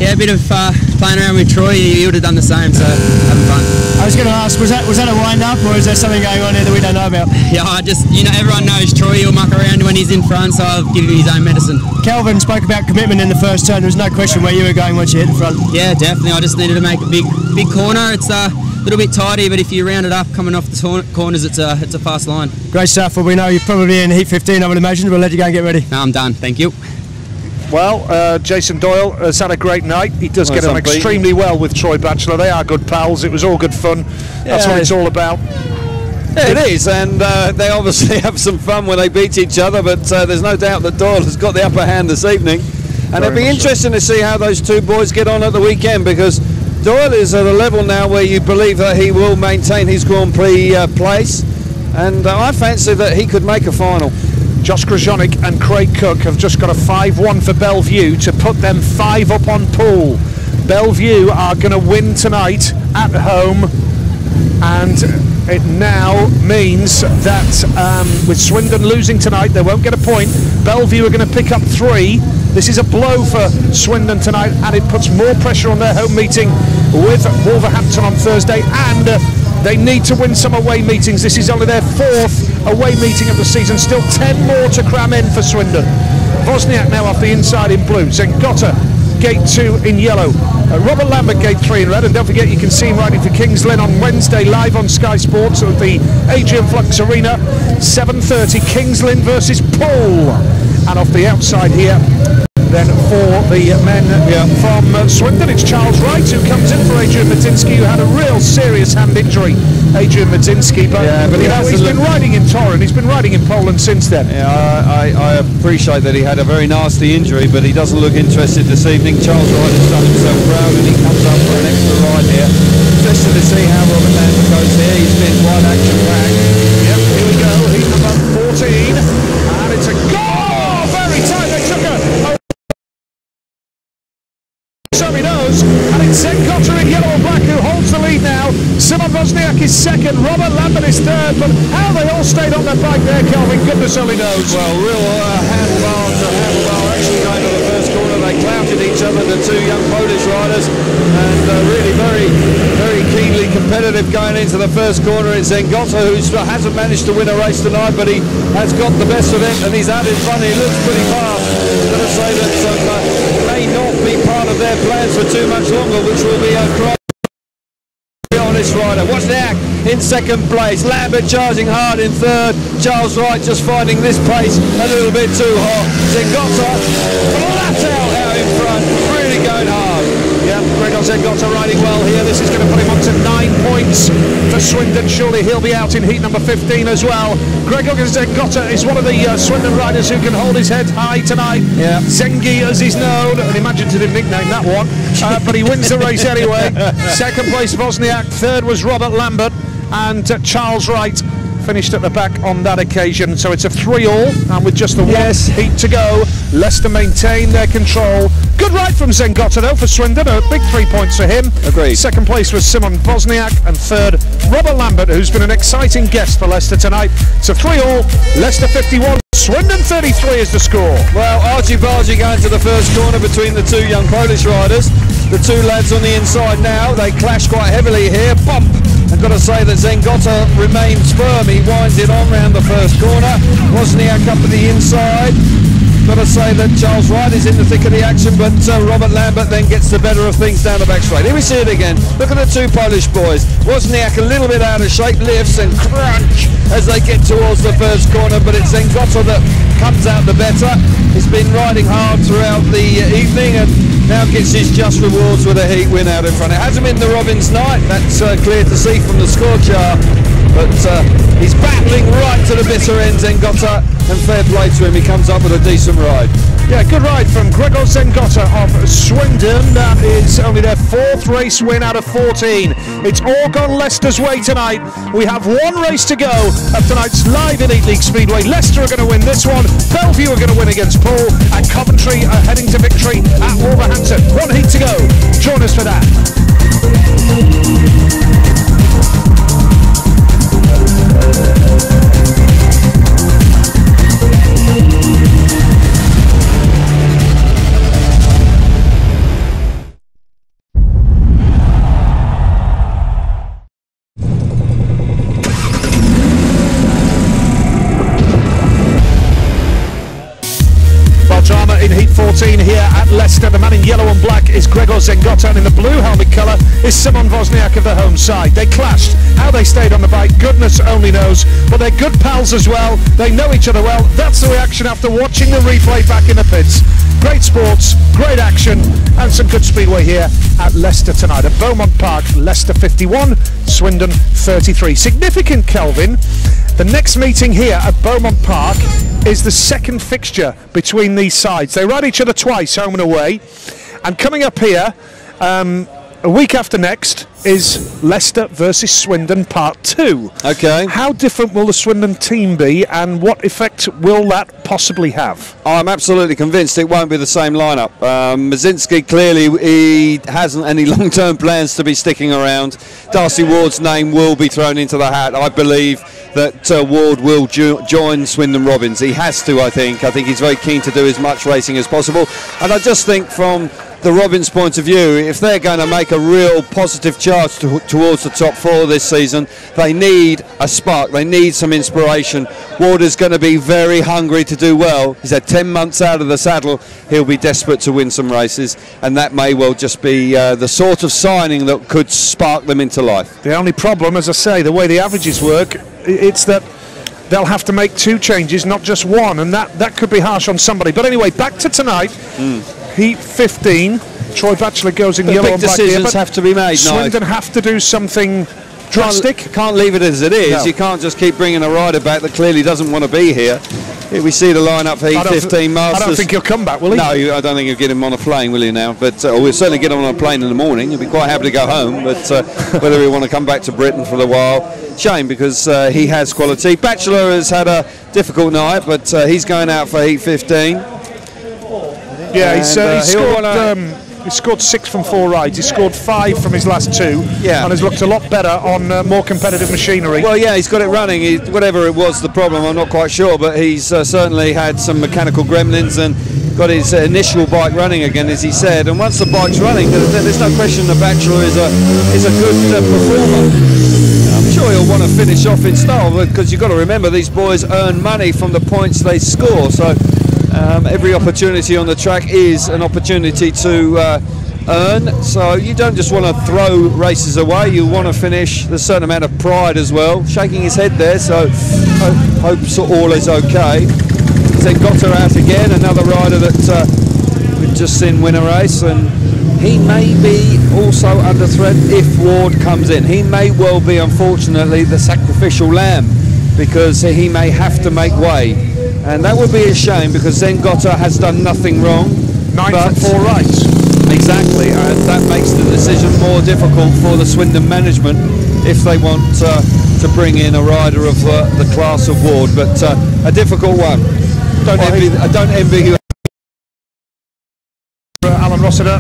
yeah, a bit of playing around with Troy. He would have done the same, so having fun. I was going to ask, was that a wind-up, or is there something going on here that we don't know about? Yeah, everyone knows Troy. He'll muck around when he's in front, so I'll give him his own medicine. Calvin spoke about commitment in the first turn. There was no question where you were going once you hit the front. Yeah, definitely. I just needed to make a big corner. It's a little bit tidy, but if you round it up coming off the corners, it's a fast line. Great stuff. Well, we know you're probably in heat 15, I would imagine. We'll let you go and get ready. No, I'm done. Thank you. Well, Jason Doyle has had a great night. He does get on extremely well with Troy Batchelor. They are good pals. It was all good fun. That's what it's all about. Yeah, it is, and they obviously have some fun when they beat each other, but there's no doubt that Doyle has got the upper hand this evening. And it'll be interesting to see how those two boys get on at the weekend, because Doyle is at a level now where you believe that he will maintain his Grand Prix place, and I fancy that he could make a final. Josh Grzonik and Craig Cook have just got a 5-1 for Bellevue to put them 5 up on Poole. Bellevue are going to win tonight at home, and it now means that with Swindon losing tonight, they won't get a point. Bellevue are going to pick up 3. This is a blow for Swindon tonight, and it puts more pressure on their home meeting with Wolverhampton on Thursday, and they need to win some away meetings. This is only their 4th away meeting of the season, still 10 more to cram in for Swindon. Wozniak now off the inside in blue, Zengotta gate 2 in yellow, Robert Lambert gate 3 in red, and don't forget you can see him riding for Kings Lynn on Wednesday live on Sky Sports at the Adrian Flux Arena, 7:30, Kings Lynn versus Poole. And off the outside here, then for the men from Swindon, it's Charles Wright who comes in for Adrian Matinsky, who had a real serious hand injury. Adrian Matinsky, but you know, he's been riding in Torun, he's been riding in Poland since then. Yeah, I appreciate that he had a very nasty injury, but he doesn't look interested this evening. Charles Wright has done himself proud, and he comes up for an extra ride here. Interested to see how Robert Lambert goes here. He's been quite action-packed. Yep, here we go. He's number 14, and it's a goal. Very tight. They took a so he knows, and it's Zengotta in yellow and black who holds the lead now. Simon Wozniak is second, Robert Lambert is third, but how they all stayed on their bike there, Kelvin, goodness only knows. Well, real handbar to handbar actually going to the first corner. They clouted each other, the two young Polish riders, and really very keenly competitive going into the first corner. It's Zengotta, who hasn't managed to win a race tonight, but he has got the best of it, and he's out in front. He looks pretty fast. I'm going to say that may not be part of their plans for too much longer, which will be a cry on this rider. Wozniak in second place, Lambert charging hard in third, Charles Wright just finding this pace a little bit too hot. Zengotta flat out in front, really going hard. Yeah, Gregor Zengotta riding well here. This is going to put him up to 9 points for Swindon. Surely he'll be out in heat number 15 as well. Gregor Zengotta is one of the Swindon riders who can hold his head high tonight. Yeah. Zengi, as he's known, and imaginative nickname that one, but he wins the race anyway. Second place Wozniak, third was Robert Lambert, and Charles Wright finished at the back on that occasion. So it's a 3-all, and with just the one heat to go, Leicester maintain their control. Good ride from Zengotta though for Swindon, a big 3 points for him. Agreed. Second place was Simon Wozniak, and third Robert Lambert, who's been an exciting guest for Leicester tonight. It's a 3-all, Leicester 51, Swindon 33 is the score. Well, argy-bargy going to the first corner between the two young Polish riders. The two lads on the inside now, they clash quite heavily here. Bump! I've got to say that Zengotta remains firm. He winds it on round the first corner. Wozniak up at the inside. Got to say that Charles Wright is in the thick of the action, but Robert Lambert then gets the better of things down the back straight. Here we see it again. Look at the two Polish boys. Wozniak a little bit out of shape, lifts and crunch as they get towards the first corner, but it's Zengotta that comes out the better. He's been riding hard throughout the evening and now gets his just rewards with a heat win out in front. It hasn't been the Robbins night, that's clear to see from the score chart, but he's battling right to the bitter end, Zengotta, and fair play to him, he comes up with a decent ride. Yeah, good ride from Gregor Zengotta of Swindon. That is only their 4th race win out of 14. It's all gone Leicester's way tonight. We have one race to go of tonight's live Elite League Speedway. Leicester are going to win this one. Bellevue are going to win against Poole, and Coventry are heading to victory at Wolverhampton. One heat to go. Join us for that. Drama in heat 14 here at Leicester. The man in yellow and black is Gregor Zengotta, and in the blue helmet colour is Simon Wozniak of the home side. They clashed. How they stayed on the bike, goodness only knows. But they're good pals as well. They know each other well. That's the reaction after watching the replay back in the pits. Great sports, great action, and some good speedway here at Leicester tonight. At Beaumont Park, Leicester 51, Swindon 33. Significant, Kelvin. The next meeting here at Beaumont Park is the second fixture between these sides. They ride each other twice, home and away. And coming up here, a week after next, is Leicester versus Swindon Part 2. Okay. How different will the Swindon team be, and what effect will that possibly have? I'm absolutely convinced it won't be the same lineup. Mazinski, clearly, he hasn't any long-term plans to be sticking around. Darcy Ward's name will be thrown into the hat. I believe that Ward will join Swindon Robins. He has to, I think. I think he's very keen to do as much racing as possible. And I just think from the Robins' point of view, if they're going to make a real positive charge towards the top four this season, they need a spark, they need some inspiration. Ward is going to be very hungry to do well. He's had 10 months out of the saddle. He'll be desperate to win some races, and that may well just be the sort of signing that could spark them into life. The only problem, as I say, the way the averages work, it's that they'll have to make 2 changes, not just 1, and that could be harsh on somebody. But anyway, back to tonight. Heat 15. Troy Batchelor goes in but yellow big and black decisions here, but have to be made. Swindon have to do something drastic. Can't leave it as it is. No. You can't just keep bringing a rider back that clearly doesn't want to be here. Here we see the lineup for Heat 15 Masters. I don't think he'll come back, will he? No, I don't think you'll get him on a plane, will you now? But we'll certainly get him on a plane in the morning. He'll be quite happy to go home. But whether he want to come back to Britain for a while, shame, because he has quality. Batchelor has had a difficult night, but he's going out for Heat 15. Yeah, he scored 6 from 4 rides. He scored 5 from his last 2, and has looked a lot better on more competitive machinery. Well, yeah, he's got it running. Whatever it was, the problem, I'm not quite sure, but he's certainly had some mechanical gremlins and got his initial bike running again, as he said. And once the bike's running, there's no question the Batchelor is a good performer. I'm sure he'll want to finish off in style, because you've got to remember these boys earn money from the points they score. So every opportunity on the track is an opportunity to earn. So you don't just want to throw races away, you want to finish. There's a certain amount of pride as well. Shaking his head there, so hopes all is okay. Zengotta out again, another rider that we've just seen win a race, and he may be also under threat if Ward comes in. He may well be, unfortunately, the sacrificial lamb, because he may have to make way. And that would be a shame, because Zengotta has done nothing wrong. 9 from 4 rides. Exactly, and that makes the decision more difficult for the Swindon management if they want to bring in a rider of the class of Ward. But a difficult one. I don't envy you. Alan Rossiter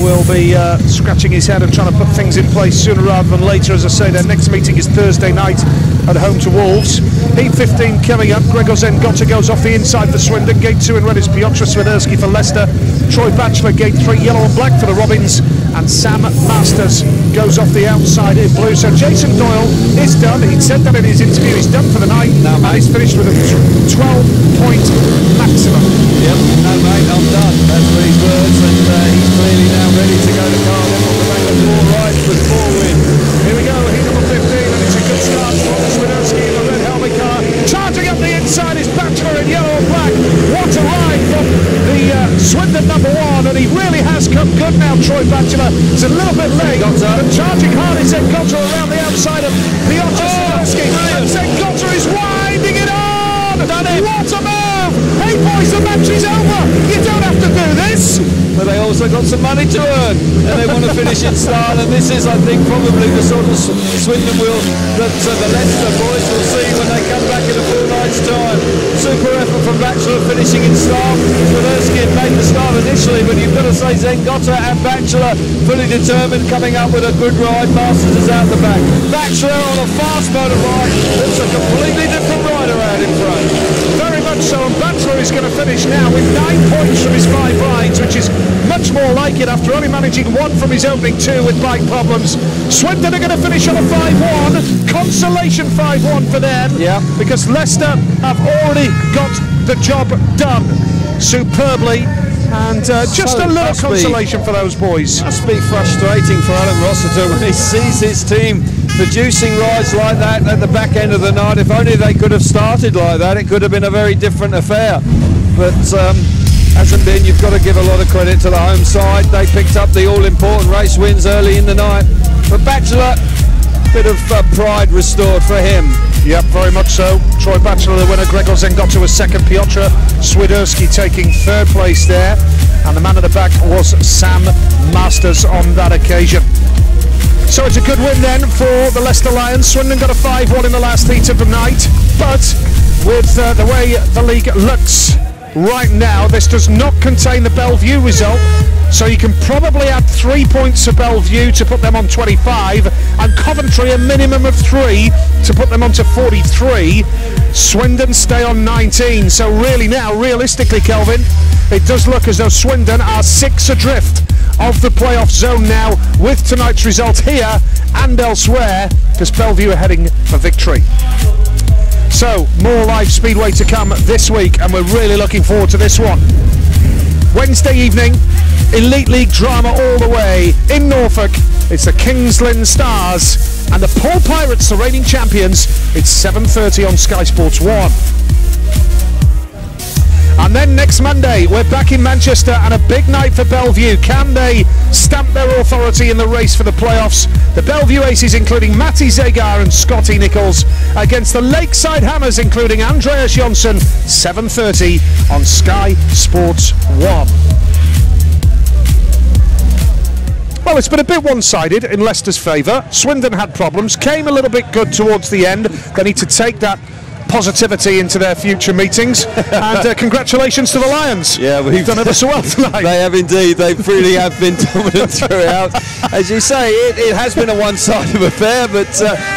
will be scratching his head and trying to put things in place sooner rather than later. As I say, their next meeting is Thursday night at home to Wolves. Heat 15 coming up. Gregor Zengotta goes off the inside for Swindon. Gate 2 in red is Piotr Swiderski for Leicester. Troy Batchelor, Gate 3, yellow and black for the Robins. And Sam Masters goes off the outside in blue. So Jason Doyle is done. He said that in his interview. He's done for the night. No, and he's finished with a 12-point maximum. Yep, no mate, I'm done. That's what his words, and he's clearly now ready to go to Cardiff on the back of 4 rides with 4 wins. Here we go, heat number 15, and it's a good start for Swiderski in the red helmet car. Charging up the inside is Batchelor in yellow and black. What a ride from the Swindon number 1, and he really has come good now, Troy Batchelor. It's a little bit late, but charging hard is Zengotta around the outside of Piotr Swiderski. And Zengotta is winding it on! What a move! Hey boys, the match is over! You don't have to do this! But they also got some money to earn, and they want to finish in style, and this is, I think, probably the sort of Swindon wheel that the Leicester boys will see when they come back in a fortnight's time. Super effort from Batchelor finishing in style. Swiderski had made the start initially, but you've got to say Zengotta and Batchelor fully determined, coming up with a good ride. Masters is out the back. Batchelor on a fast motorbike. It's a completely different rider out in front. Very much so, and Batchelor is going to finish now with 9 points from his 5 rides, which is much more like it after only managing 1 from his opening 2 with bike problems. Swindon are going to finish on a 5-1, consolation 5-1 for them, because Leicester have already got the job done superbly, and just a little consolation for those boys. Must be frustrating for Alan Rossiter when he sees his team producing rides like that at the back end of the night. If only they could have started like that, it could have been a very different affair. But hasn't been. You've got to give a lot of credit to the home side. They picked up the all-important race wins early in the night. But Batchelor, bit of pride restored for him. Yep, very much so. Troy Batchelor the winner, Gregor then got to a second, Piotr Swiderski taking third place there, and the man at the back was Sam Masters on that occasion. So it's a good win then for the Leicester Lions. Swindon got a 5-1 in the last heat of the night, but with the way the league looks right now, this does not contain the Bellevue result, so you can probably add 3 points to Bellevue to put them on 25, and Coventry a minimum of 3 to put them on to 43. Swindon stay on 19, so really now, realistically, Kelvin, it does look as though Swindon are 6 adrift of the playoff zone now, with tonight's result here and elsewhere, because Bellevue are heading for victory. So, more live Speedway to come this week, and we're really looking forward to this one. Wednesday evening, Elite League drama all the way in Norfolk. It's the Kings Lynn Stars and the Paul Pirates, the reigning champions. It's 7:30 on Sky Sports 1. And then next Monday, we're back in Manchester, and a big night for Bellevue. Can they stamp their authority in the race for the playoffs? The Bellevue Aces, including Matty Zagar and Scotty Nichols, against the Lakeside Hammers, including Andreas Jonsson, 7:30 on Sky Sports 1. Well, it's been a bit one-sided in Leicester's favour. Swindon had problems, came a little bit good towards the end. They need to take that positivity into their future meetings, and congratulations to the Lions. Yeah, we've done ever so well tonight. They have indeed. They really have been dominant throughout. As you say, it has been a one-sided affair, but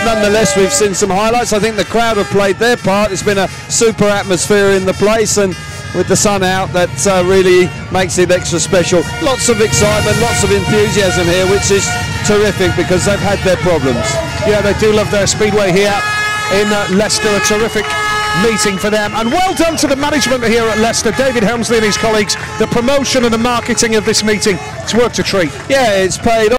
nonetheless we've seen some highlights. I think the crowd have played their part. It's been a super atmosphere in the place, and with the sun out, that really makes it extra special. Lots of excitement, lots of enthusiasm here, which is terrific because they've had their problems. Yeah, they do love their Speedway here in Leicester. A terrific meeting for them, and well done to the management here at Leicester, David Helmsley and his colleagues. The promotion and the marketing of this meeting, it's worked a treat. Yeah, it's paid off.